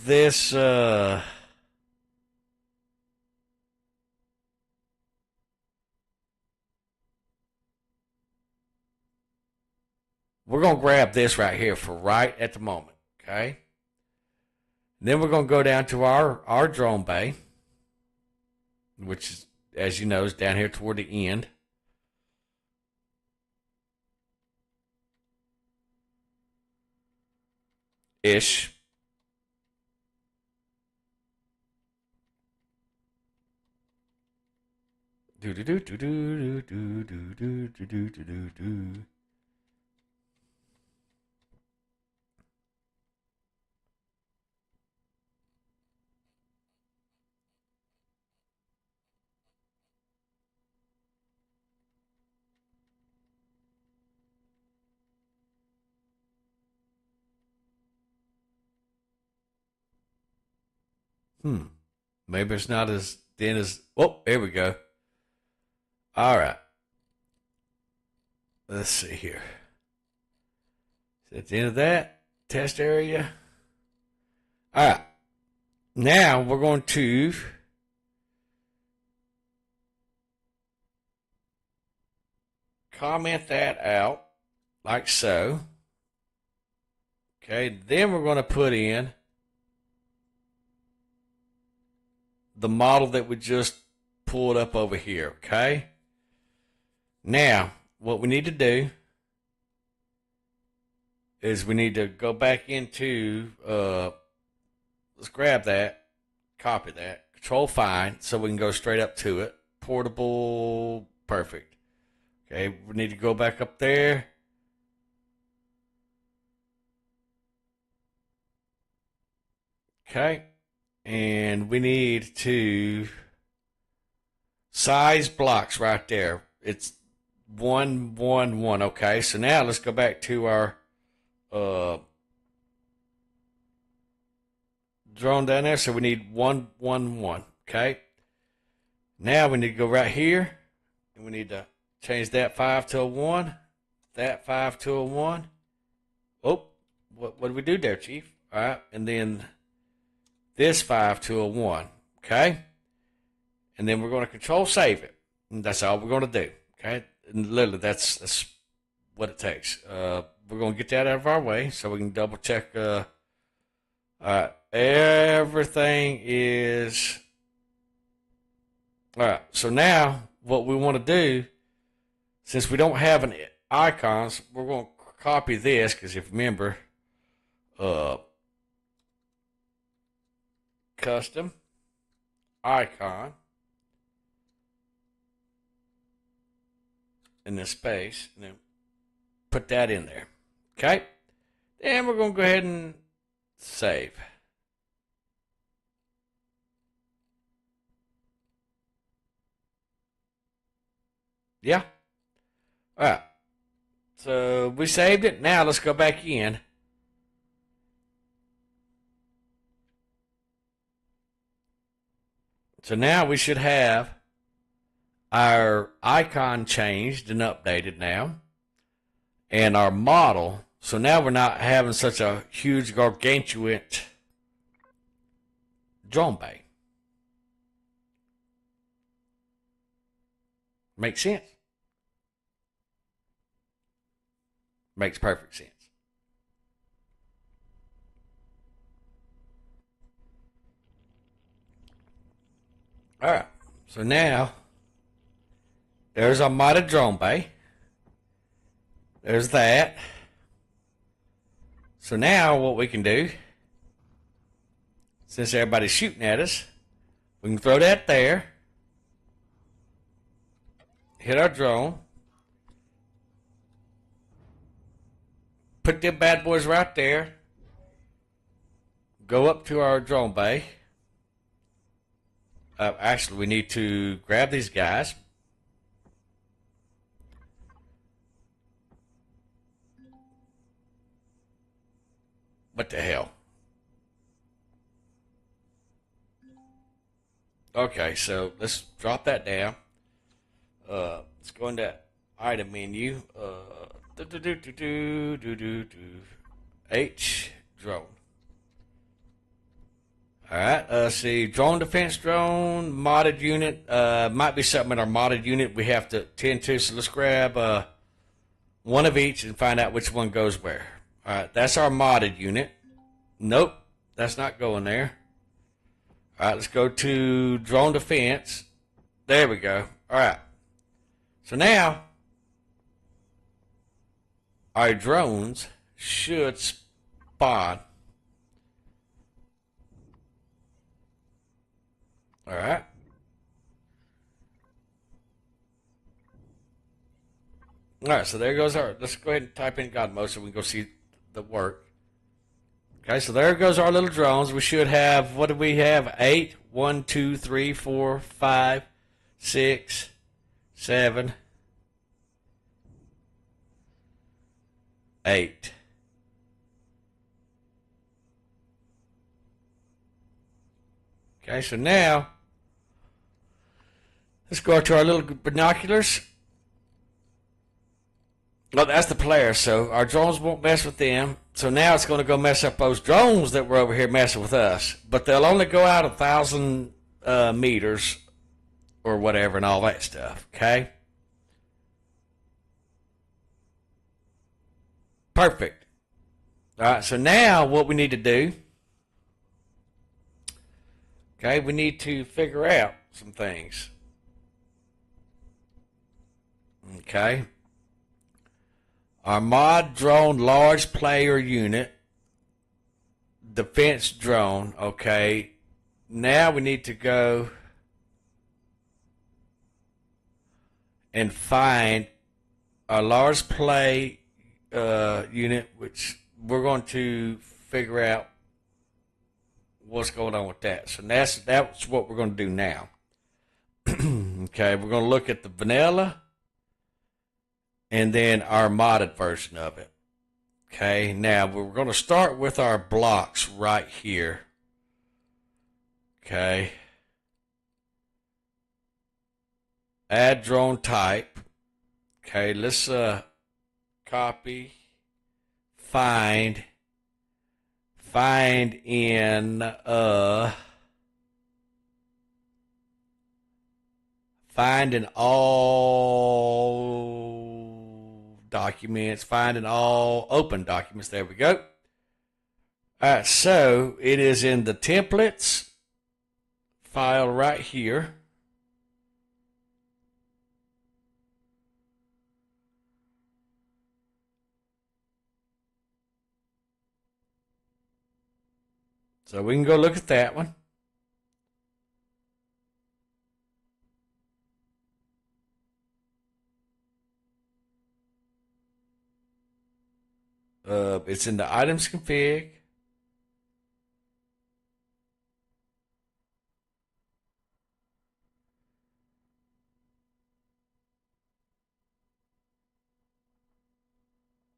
this we're going to grab this right here for right at the moment, okay? And then we're going to go down to our drone bay, which is, as you know, is down here toward the end. ish. Do do do do do do do do do do do do. Maybe it's not as thin as. Oh, there we go. All right. Let's see here. At the end of that test area. All right. Now we're going to comment that out like so. Okay. Then we're going to put in the model that we just pulled up over here. Okay. Now, what we need to do is we need to go back into, let's grab that, copy that, control find, so we can go straight up to it. Portable, perfect. Okay, we need to go back up there. Okay, and we need to size blocks right there. It's 1, 1, 1. Okay, so now let's go back to our drone down there. So we need 1, 1, 1. Okay, now we need to go right here, and we need to change that 5 to a 1, that 5 to a 1. Oh, what did we do there, Chief? All right, and then this 5 to a 1. Okay, and then we're going to control save it. And that's all we're going to do. Okay, and literally that's what it takes. We're going to get that out of our way so we can double check. Everything is all right. So now what we want to do, since we don't have an icons, we're going to copy this, because if you remember, custom icon in this space, and then put that in there. Okay, and we're going to go ahead and save. Yeah. All right. So we saved it. Now let's go back in. So now we should have our icon changed and updated now, and our model. So now we're not having such a huge gargantuan drone bay. Makes sense? Makes perfect sense. All right. So now there's our modded drone bay. There's that. So now what we can do, since everybody's shooting at us, we can throw that there, hit our drone, put them bad boys right there, go up to our drone bay. Actually, we need to grab these guys. What the hell? Okay, so let's drop that down. Let's go into item menu. H drone. All right. Let's see. Drone defense drone modded unit. Might be something in our modded unit we have to tend to. So let's grab one of each and find out which one goes where. All right. That's our modded unit. Nope, that's not going there. All right. Let's go to drone defense. There we go. All right. So now our drones should spawn All right. All right, so there goes our. Let's go ahead and type in God mode so we can go see the work. Okay, so there goes our little drones. We should have, what do we have? 8. 1, 2, 3, 4, 5, 6, 7, 8. Okay, so now let's go to our little binoculars. Oh, that's the player, so our drones won't mess with them. So now it's going to go mess up those drones that were over here messing with us. But they'll only go out 1,000 meters or whatever and all that stuff, okay? Perfect. All right, so now what we need to do, okay, we need to figure out some things. Okay. Our mod drone large player unit, defense drone, okay. Now we need to go and find a large play unit, which we're going to figure out what's going on with that. So that's what we're going to do now. Okay, we're going to look at the vanilla and then our modded version of it. Okay, now we're going to start with our blocks right here. Okay. Add drone type. Okay, let's copy, find in find in all documents, find in all open documents. There we go. All right, so it is in the templates file right here. So we can go look at that one. It's in the items config.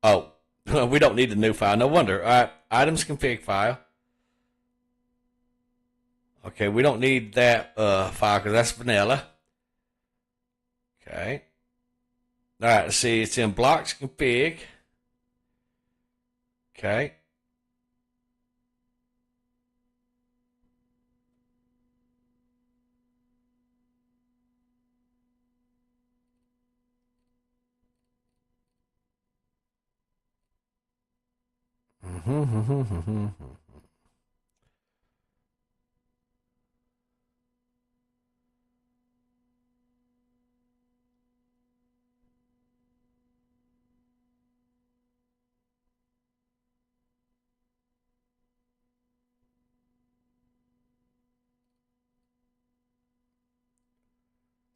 Oh, we don't need the new file. No wonder. All right, items config file. Okay, we don't need that file because that's vanilla. Okay. All right, let's see. It's in blocks config. Okay.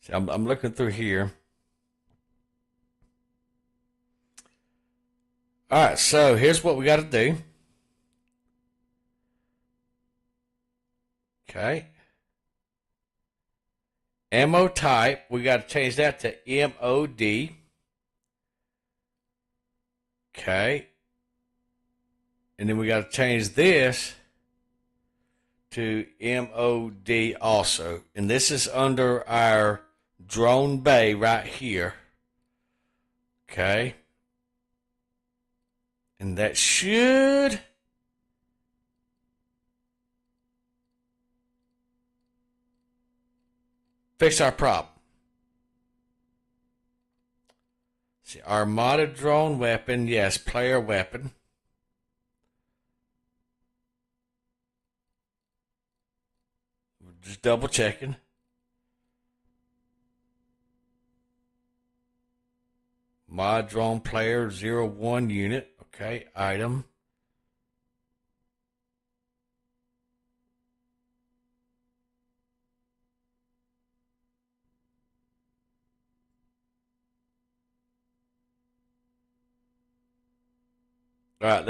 See, I'm looking through here. All right, so here's what we got to do. Okay. Ammo type, we got to change that to MOD. Okay. And then we got to change this to MOD also. And this is under our drone bay right here. Okay. And that should fix our problem. See, our modded drone weapon, yes, player weapon. Just double checking. Mod drone player 01 unit. Okay, item. All right,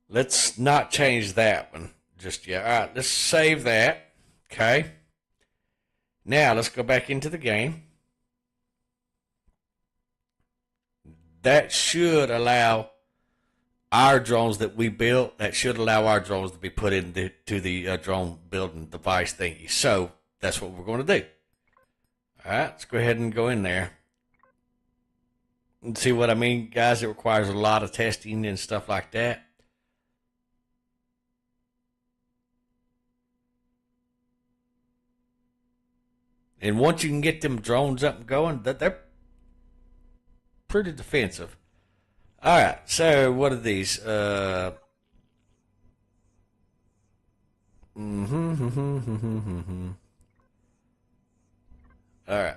let's not change that one just yet. All right, let's save that. Okay. Now let's go back into the game. That should allow our drones that we built. That should allow our drones to be put into the drone building device thingy. So that's what we're going to do. All right, let's go ahead and go in there. And see what I mean, guys? It requires a lot of testing and stuff like that. And once you can get them drones up and going, they're pretty defensive. All right, so what are these? All right.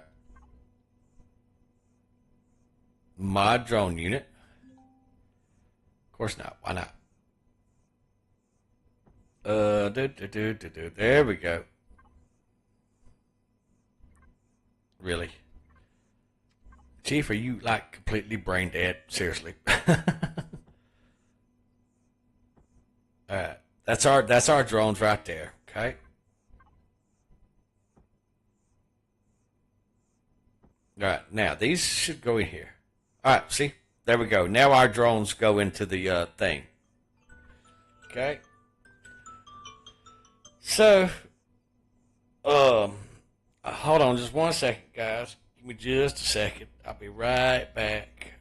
Mod drone unit. Of course not. Why not? There we go. Really? Chief, are you like completely brain dead? Seriously. Alright. That's our drones right there. Okay. Alright, now these should go in here. Alright, see? There we go. Now our drones go into the thing. Okay. So hold on just 1 second, guys. Give me just a second. I'll be right back.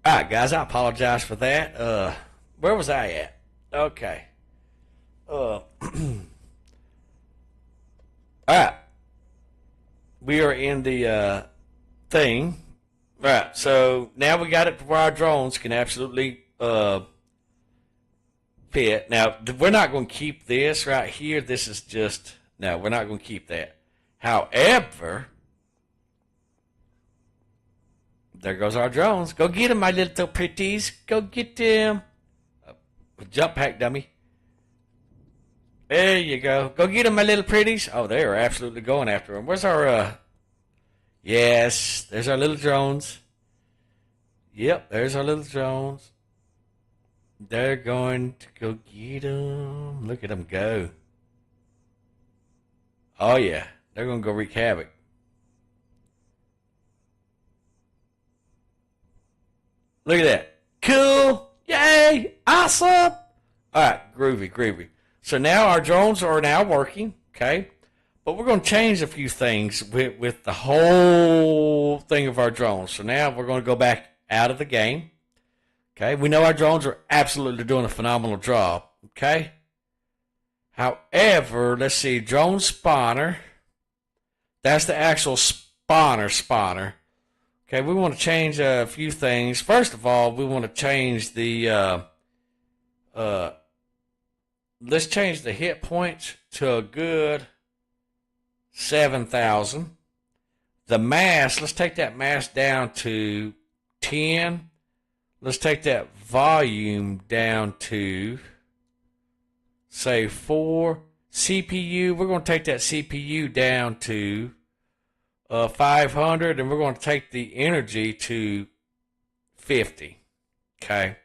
All right, guys, I apologize for that. Where was I at? Okay. All right. We are in the thing. All right. So now we got it to where our drones can absolutely fit. Now we're not going to keep this right here. This is just no. We're not going to keep that. However, there goes our drones. Go get them, my little pretties. Go get them. Jump pack, dummy. There you go. Go get them, my little pretties. Oh, they are absolutely going after them. Where's our, yes, there's our little drones. Yep, there's our little drones. They're going to go get them. Look at them go. Oh, yeah. They're going to go wreak havoc. Look at that. Cool. Yay. Awesome. All right. Groovy, groovy. So now our drones are now working. Okay. But we're going to change a few things with the whole thing of our drones. So now we're going to go back out of the game. Okay. We know our drones are absolutely doing a phenomenal job. Okay. However, let's see. Drone spawner. That's the actual spawner. Okay, we want to change a few things. First of all, we want to change the let's change the hit points to a good 7,000. The mass, let's take that mass down to 10. Let's take that volume down to say 4. CPU, we're going to take that CPU down to 500, and we're going to take the energy to 50. Okay.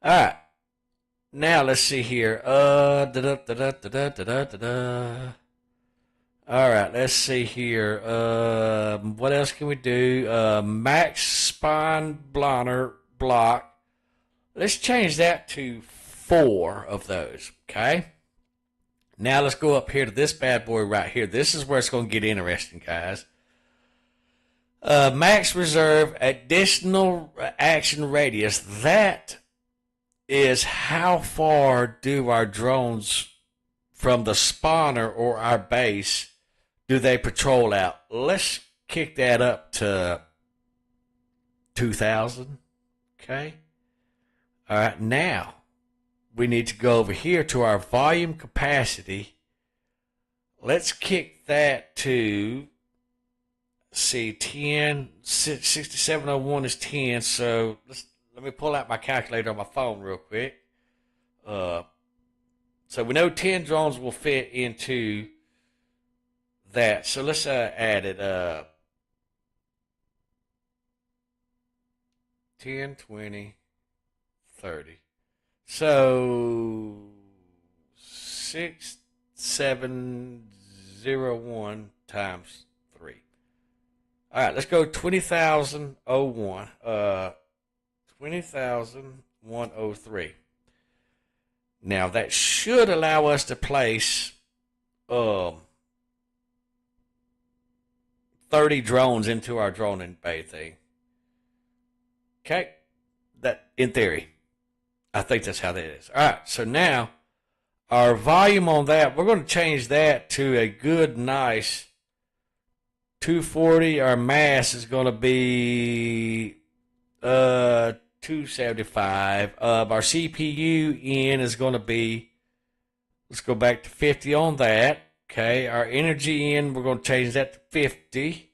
All right. Now let's see here. All right. Let's see here. What else can we do? Max spine block. Let's change that to 4 of those. Okay. Now let's go up here to this bad boy right here. This is where it's going to get interesting, guys. Max reserve additional action radius. That is how far do our drones from the spawner or our base do they patrol out? Let's kick that up to 2,000. Okay. All right. Now we need to go over here to our volume capacity. Let's kick that to, see, 10. 6701 is 10. So let me pull out my calculator on my phone real quick. So we know 10 drones will fit into that. So let's add it. 10, 20, 30. So 6701 times 3. All right, let's go 20,001. 20,103. Now that should allow us to place 30 drones into our drone and bay thing. Okay, that in theory, I think that's how that is. All right, so now our volume on that, we're going to change that to a good, nice 240. Our mass is going to be 275. Our CPU in is going to be, let's go back to 50 on that. Okay, our energy in, we're going to change that to 50.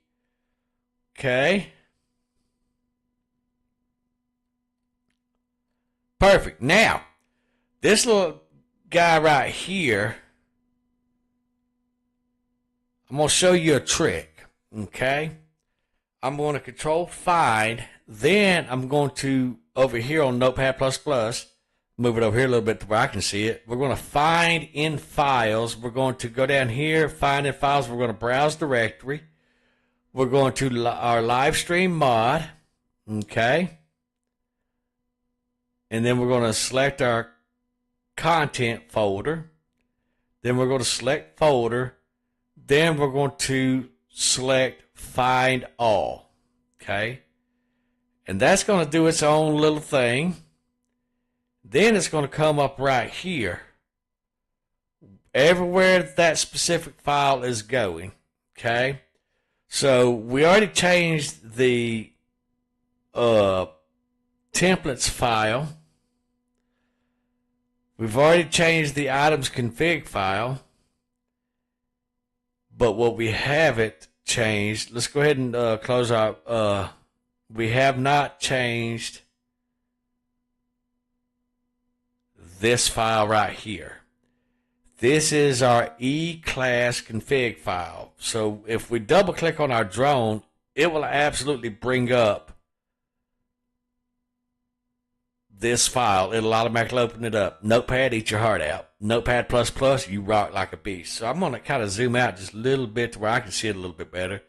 Okay. Perfect. Now, this little guy right here, I'm going to show you a trick. Okay. I'm going to control find. Then I'm going to, over here on Notepad++, move it over here a little bit to where I can see it. We're going to find in files. We're going to go down here, find in files. We're going to browse directory. We're going to our live stream mod. Okay. And then we're going to select our content folder. Then we're going to select folder. Then we're going to select find all. Okay. And that's going to do its own little thing. Then it's going to come up right here. Everywhere that specific file is going. Okay. So we already changed the templates file. We've already changed the items config file. But what we haven't changed, let's go ahead and close our, we have not changed this file right here. This is our E-class config file. So if we double click on our drone, it will absolutely bring up this file. It'll automatically open it up. Notepad, eat your heart out. Notepad++, you rock like a beast. So I'm going to kind of zoom out just a little bit to where I can see it a little bit better.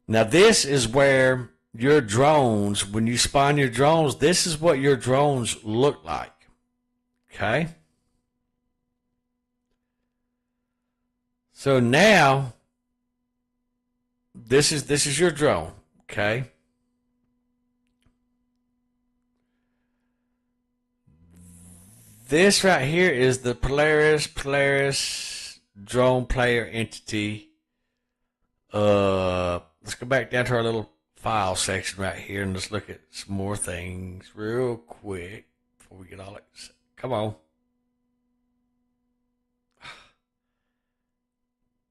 Now this is where your drones, when you spawn your drones, this is what your drones look like. Okay. So now this is your drone. Okay. This right here is the Polaris drone player entity. Let's go back down to our little file section right here and let's look at some more things real quick before we get all excited. Come on.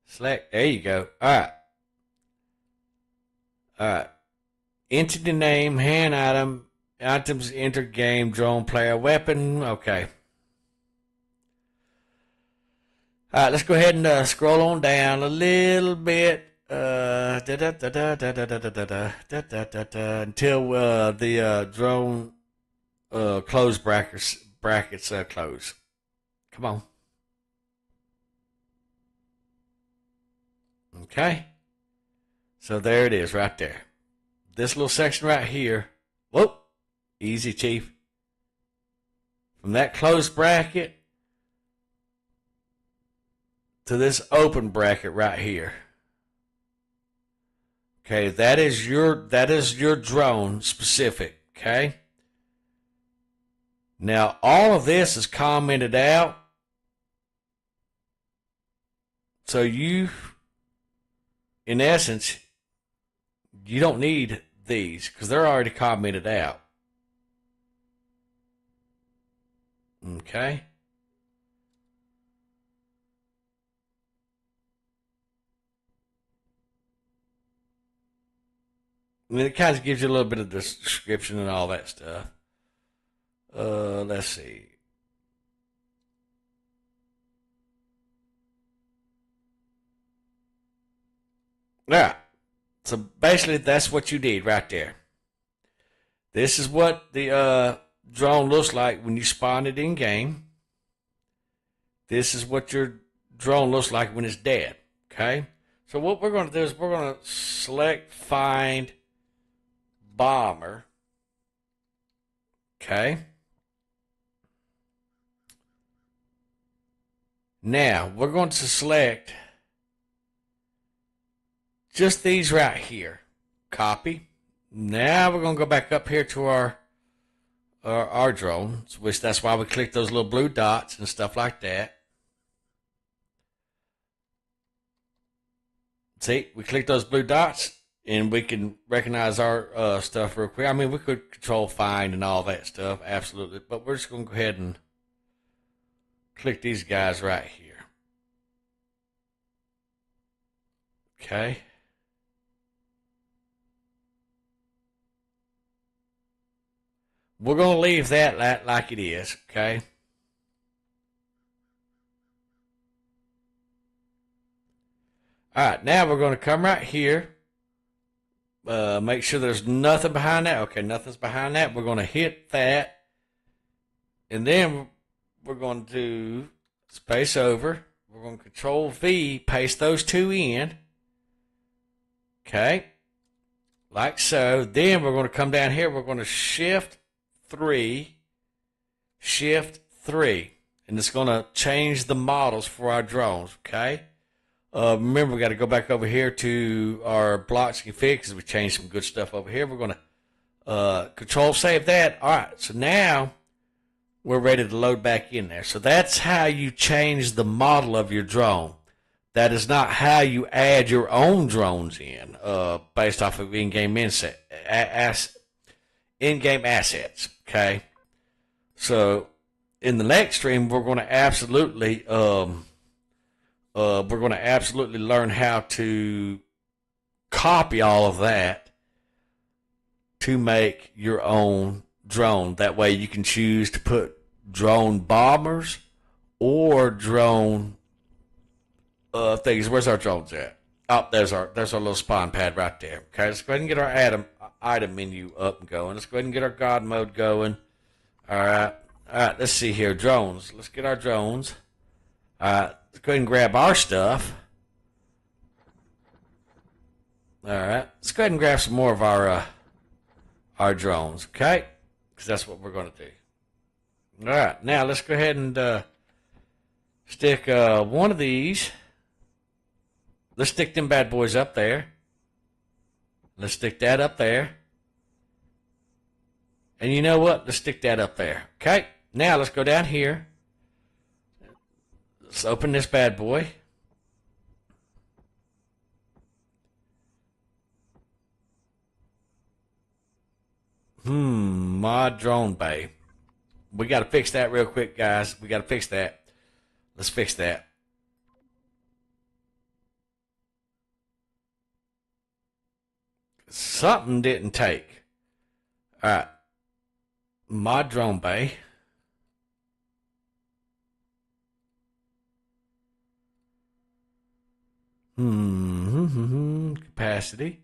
Select. There you go. All right. All right. Entity name, hand item, items, enter game, drone player, weapon. Okay. All right, let's go ahead and scroll on down a little bit until the drone close brackets close. Come on. Okay. So there it is right there. This little section right here. Whoop. Easy, Chief. From that closed bracket, to this open bracket right here. Okay, that is your drone specific, okay? Now all of this is commented out. So you, in essence, you don't need these because they're already commented out. Okay. I mean, it kind of gives you a little bit of the description and all that stuff. Let's see. All right. So basically, that's what you need right there. This is what the drone looks like when you spawn it in game. This is what your drone looks like when it's dead. Okay. So what we're going to do is we're going to select find bomber. Okay. Now we're going to select just these right here. Copy. Now we're going to go back up here to our drones, which that's why we click those little blue dots and stuff like that. See, we click those blue dots and we can recognize our stuff real quick. I mean, we could control find and all that stuff, absolutely. But we're just going to go ahead and click these guys right here. Okay. We're going to leave that like it is, okay? All right, now we're going to come right here. Make sure there's nothing behind that. Okay, nothing's behind that. We're going to hit that. And then we're going to space over. We're going to Control V, paste those two in. Okay, like so. Then we're going to come down here. We're going to Shift 3, and it's going to change the models for our drones. Okay. Remember, we got to go back over here to our blocks config because we changed some good stuff over here. We're going to Control save that. All right, so now we're ready to load back in there. So that's how you change the model of your drone. That is not how you add your own drones in based off of in-game assets. Okay, so in the next stream, we're going to absolutely learn how to copy all of that to make your own drone. That way you can choose to put drone bombers or drone things. Where's our drones at? Oh, there's our little spawn pad right there. Okay, let's go ahead and get our item menu up and going. Let's go ahead and get our God mode going. All right, let's see here. Drones. Let's get our drones. All right. Let's go ahead and grab our stuff. All right. Let's go ahead and grab some more of our drones, okay? Because that's what we're going to do. All right. Now let's go ahead and stick one of these. Let's stick them bad boys up there. Let's stick that up there. And you know what? Let's stick that up there. Okay. Now let's go down here. Let's open this bad boy. Mod drone bay. We got to fix that real quick, guys. We got to fix that. Let's fix that. Something didn't take. All right. Mod drone bay. Capacity.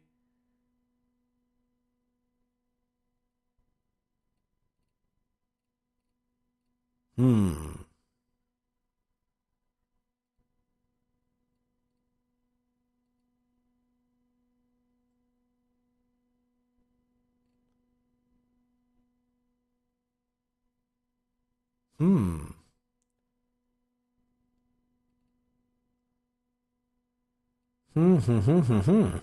Hmm, hmm, hmm, hmm, hmm.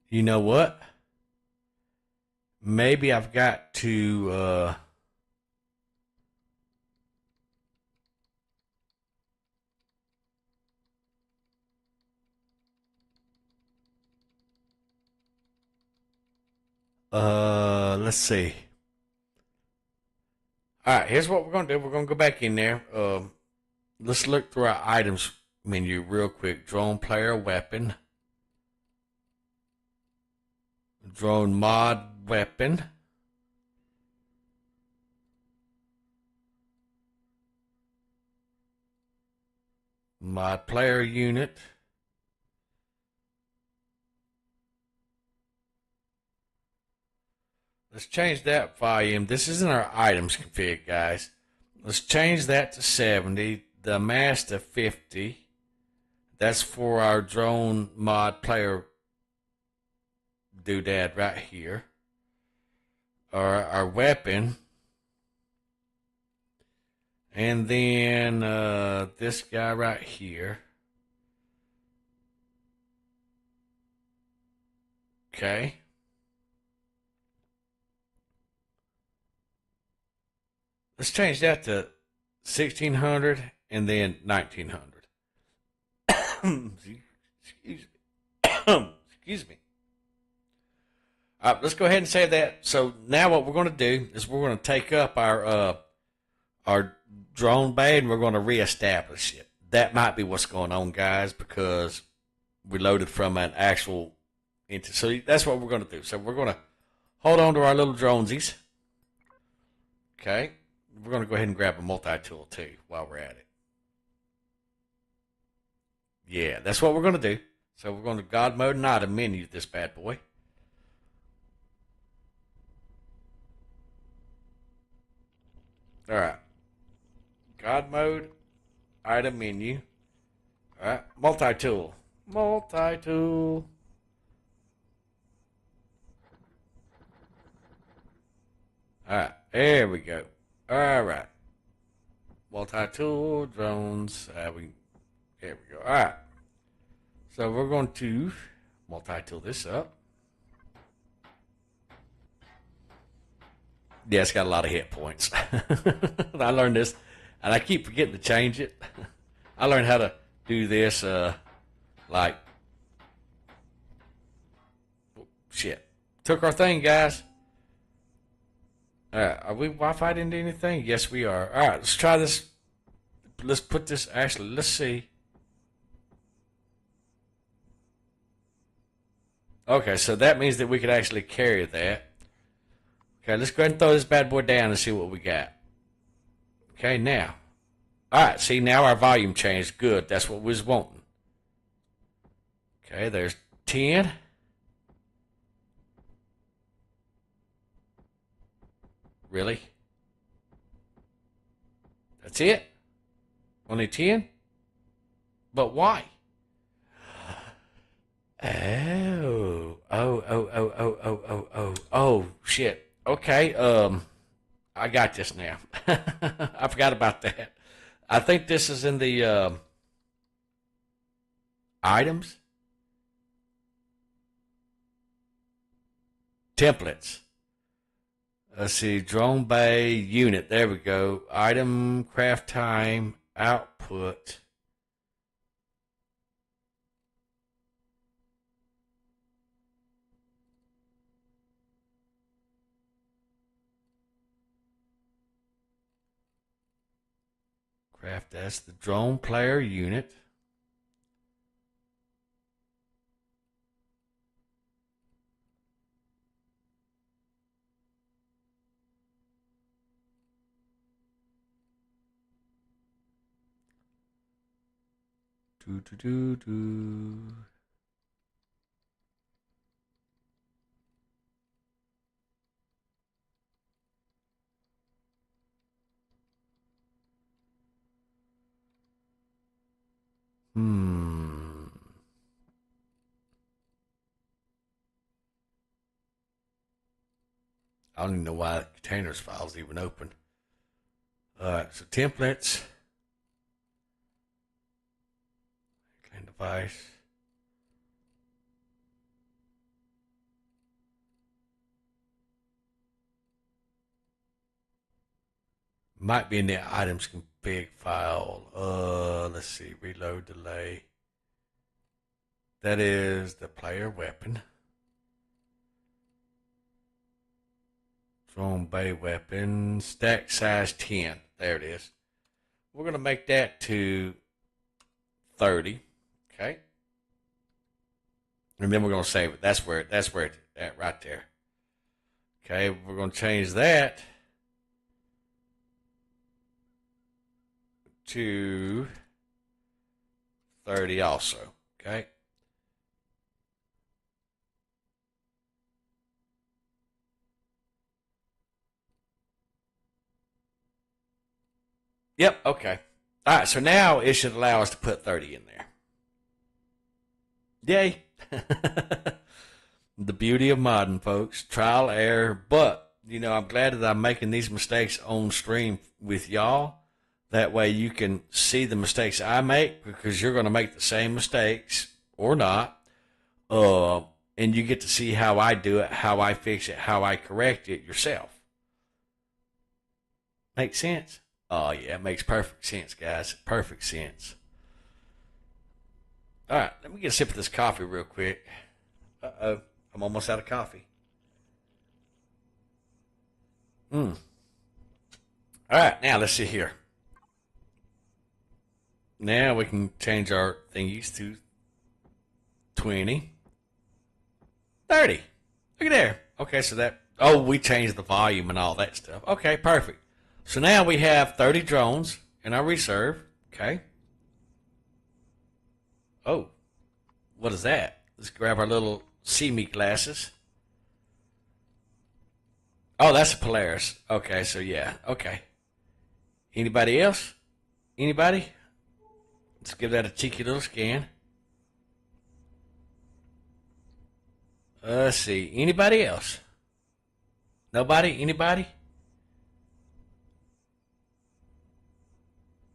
You know what? Maybe I've got to let's see. All right, here's what we're gonna do. We're gonna go back in there. Let's look through our items menu real quick. Drone player weapon. Drone mod weapon. Mod player unit. Let's change that volume. This isn't our items config, guys. Let's change that to 70. The mass to 50. That's for our drone mod player doodad right here. Our weapon. And then this guy right here. Okay. Let's change that to 1600 and then 1900. Excuse me. Excuse me. All right, let's go ahead and save that. So now what we're going to do is we're going to take up our drone bay and we're going to reestablish it. That might be what's going on, guys, because we loaded from an actual into. So that's what we're going to do. So we're going to hold on to our little dronesies. Okay. We're going to go ahead and grab a multi-tool too while we're at it. Yeah, that's what we're going to do. So we're going to God mode and item menu this bad boy. All right. God mode, item menu. All right. Multi-tool. Multi-tool. All right. There we go. All right. Multi-tool, drones. There we go. All right. So we're going to multi-tool this up. Yeah, it's got a lot of hit points. I learned this, and I keep forgetting to change it. I learned how to do this, like, shit. Took our thing, guys. All right, are we Wi-Fi into anything? Yes, we are. All right, let's try this. Let's put this, actually, let's see. Okay, so that means that we could actually carry that. Okay, let's go ahead and throw this bad boy down and see what we got. Okay, now. All right, see, now our volume changed. Good, that's what we was wanting. Okay, there's 10. Really? That's it? Only 10? But why? Oh. Oh, shit. Okay, I got this now. I forgot about that. I think this is in the items, templates. Let's see, drone bay unit. There we go. Item, craft time, output. Craft, that's the drone player unit. Do, do, do, do. Hmm. I don't even know why the containers file's even open. Alright, so templates. Clean device. Might be in the items config file. Let's see. Reload delay. That is the player weapon. Drone bay weapon. Stack size 10. There it is. We're going to make that to 30. Okay. And then we're going to save it. That's where it's at right there. Okay. We're going to change that to 30 also. Okay. Yep, okay. All right, so now it should allow us to put 30 in there. Yay. The beauty of modding, folks. Trial, error. But, you know, I'm glad that I'm making these mistakes on stream with y'all. That way you can see the mistakes I make, because you're going to make the same mistakes or not. And you get to see how I do it, how I fix it, how I correct it yourself. Make sense? Oh, yeah, it makes perfect sense, guys. Perfect sense. All right, let me get a sip of this coffee real quick. Uh-oh, I'm almost out of coffee. All right, now let's see here. Now we can change our thingies to 20. 30. Look at there. Okay, so that... Oh, we changed the volume and all that stuff. Okay, perfect. So now we have 30 drones in our reserve. Okay. Oh, what is that? Let's grab our little see-me glasses. Oh, that's a Polaris. Okay, so yeah. Okay. Anybody else? Anybody? Let's give that a cheeky little scan. Let's see. Anybody else? Nobody? Anybody?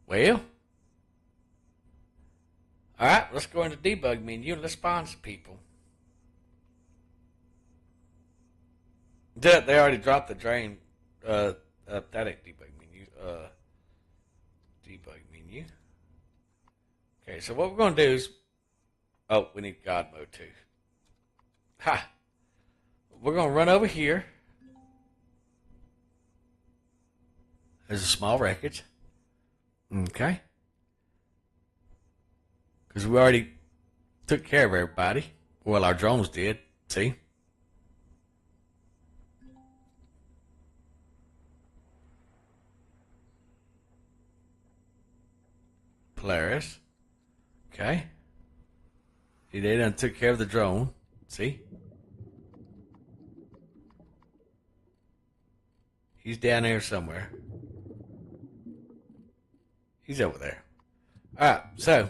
Well, all right, let's go into debug menu and let's find some people. They already dropped the drain. That ain't debug menu. Debug menu. Okay, so what we're going to do is, oh, we need God mode too. Ha! We're going to run over here. There's a small wreckage. Okay. Because we already took care of everybody. Well, our drones did. See? Polaris. Okay. See, they done took care of the drone. See? He's down there somewhere. He's over there. Alright, so,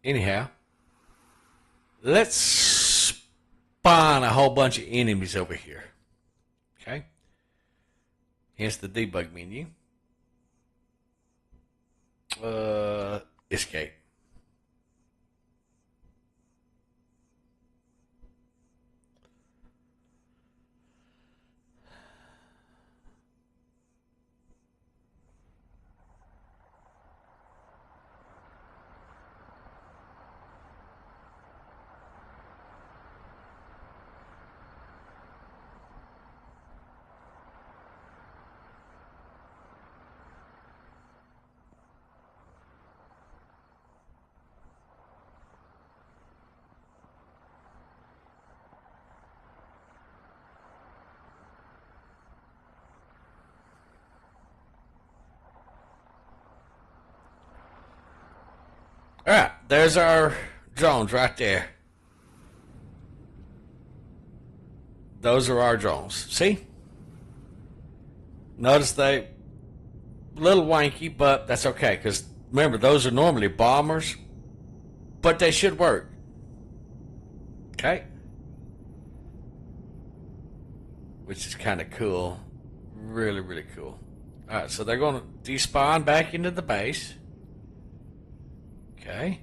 anyhow, let's spawn a whole bunch of enemies over here. Okay? Hence the debug menu. Escape. Alright, there's our drones right there. Those are our drones. See? Notice they a little wanky, but that's okay, because remember, those are normally bombers, but they should work. Okay? which is kind of cool. Really, really cool. Alright, so they're going to despawn back into the base. Okay.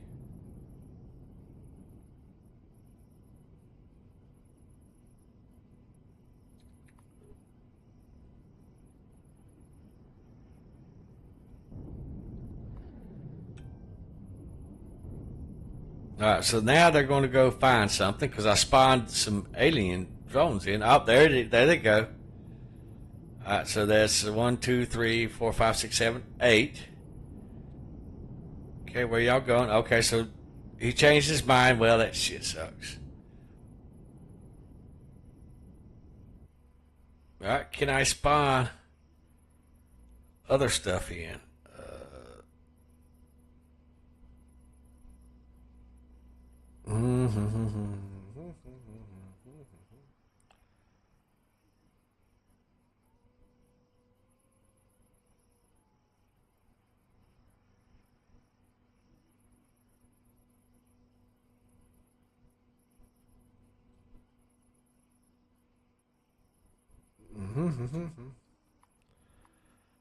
Alright, so now they're going to go find something because I spawned some alien drones in. Oh, there they go. Alright, so that's 1, 2, 3, 4, 5, 6, 7, 8. Okay, where y'all going? Okay, so he changed his mind. Well, that shit sucks. Alright, can I spawn other stuff in?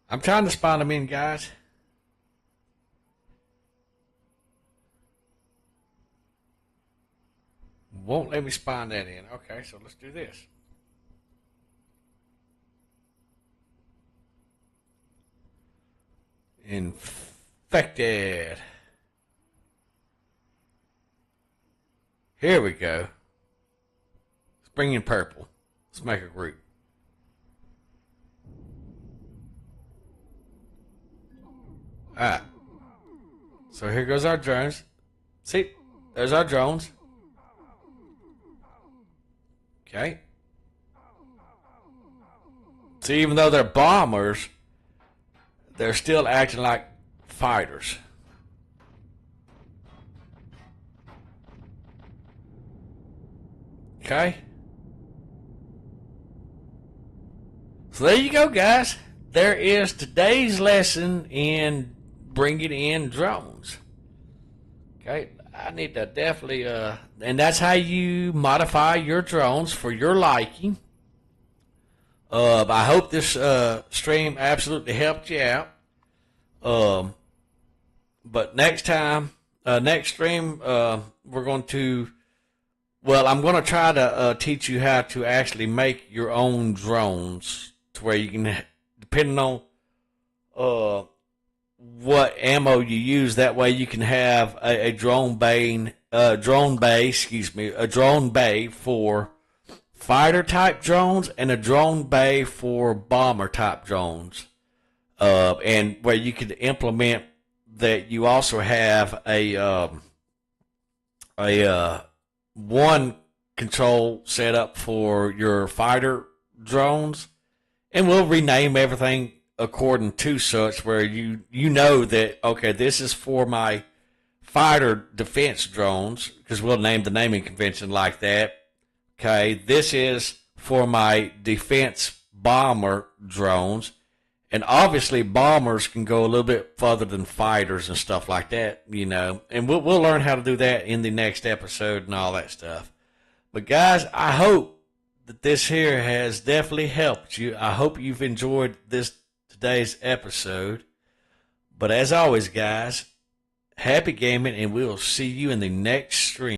I'm trying to spawn them in, guys. Won't let me spawn that in. Okay, so let's do this. Infected. Here we go. Let's bring in purple. Let's make a group. Alright. So here goes our drones. See? There's our drones. Okay. So even though they're bombers, they're still acting like fighters. Okay. So there you go, guys. There is today's lesson in bringing in drones. Okay. I need to definitely, and that's how you modify your drones for your liking. I hope this stream absolutely helped you out. But next time, next stream, we're going to, well, I'm going to try to teach you how to actually make your own drones to where you can, depending on what ammo you use, that way you can have a drone bay, a drone bay for fighter type drones and a drone bay for bomber type drones, and where you could implement that you also have a one control set up for your fighter drones, and we'll rename everything according to such, where you know that, okay, this is for my fighter defense drones, because we'll name the naming convention like that. Okay, this is for my defense bomber drones, and obviously bombers can go a little bit further than fighters and stuff like that, you know, and we'll learn how to do that in the next episode and all that stuff. But guys, I hope that this here has definitely helped you. I hope you've enjoyed today's episode. But as always, guys, happy gaming, and we'll see you in the next stream.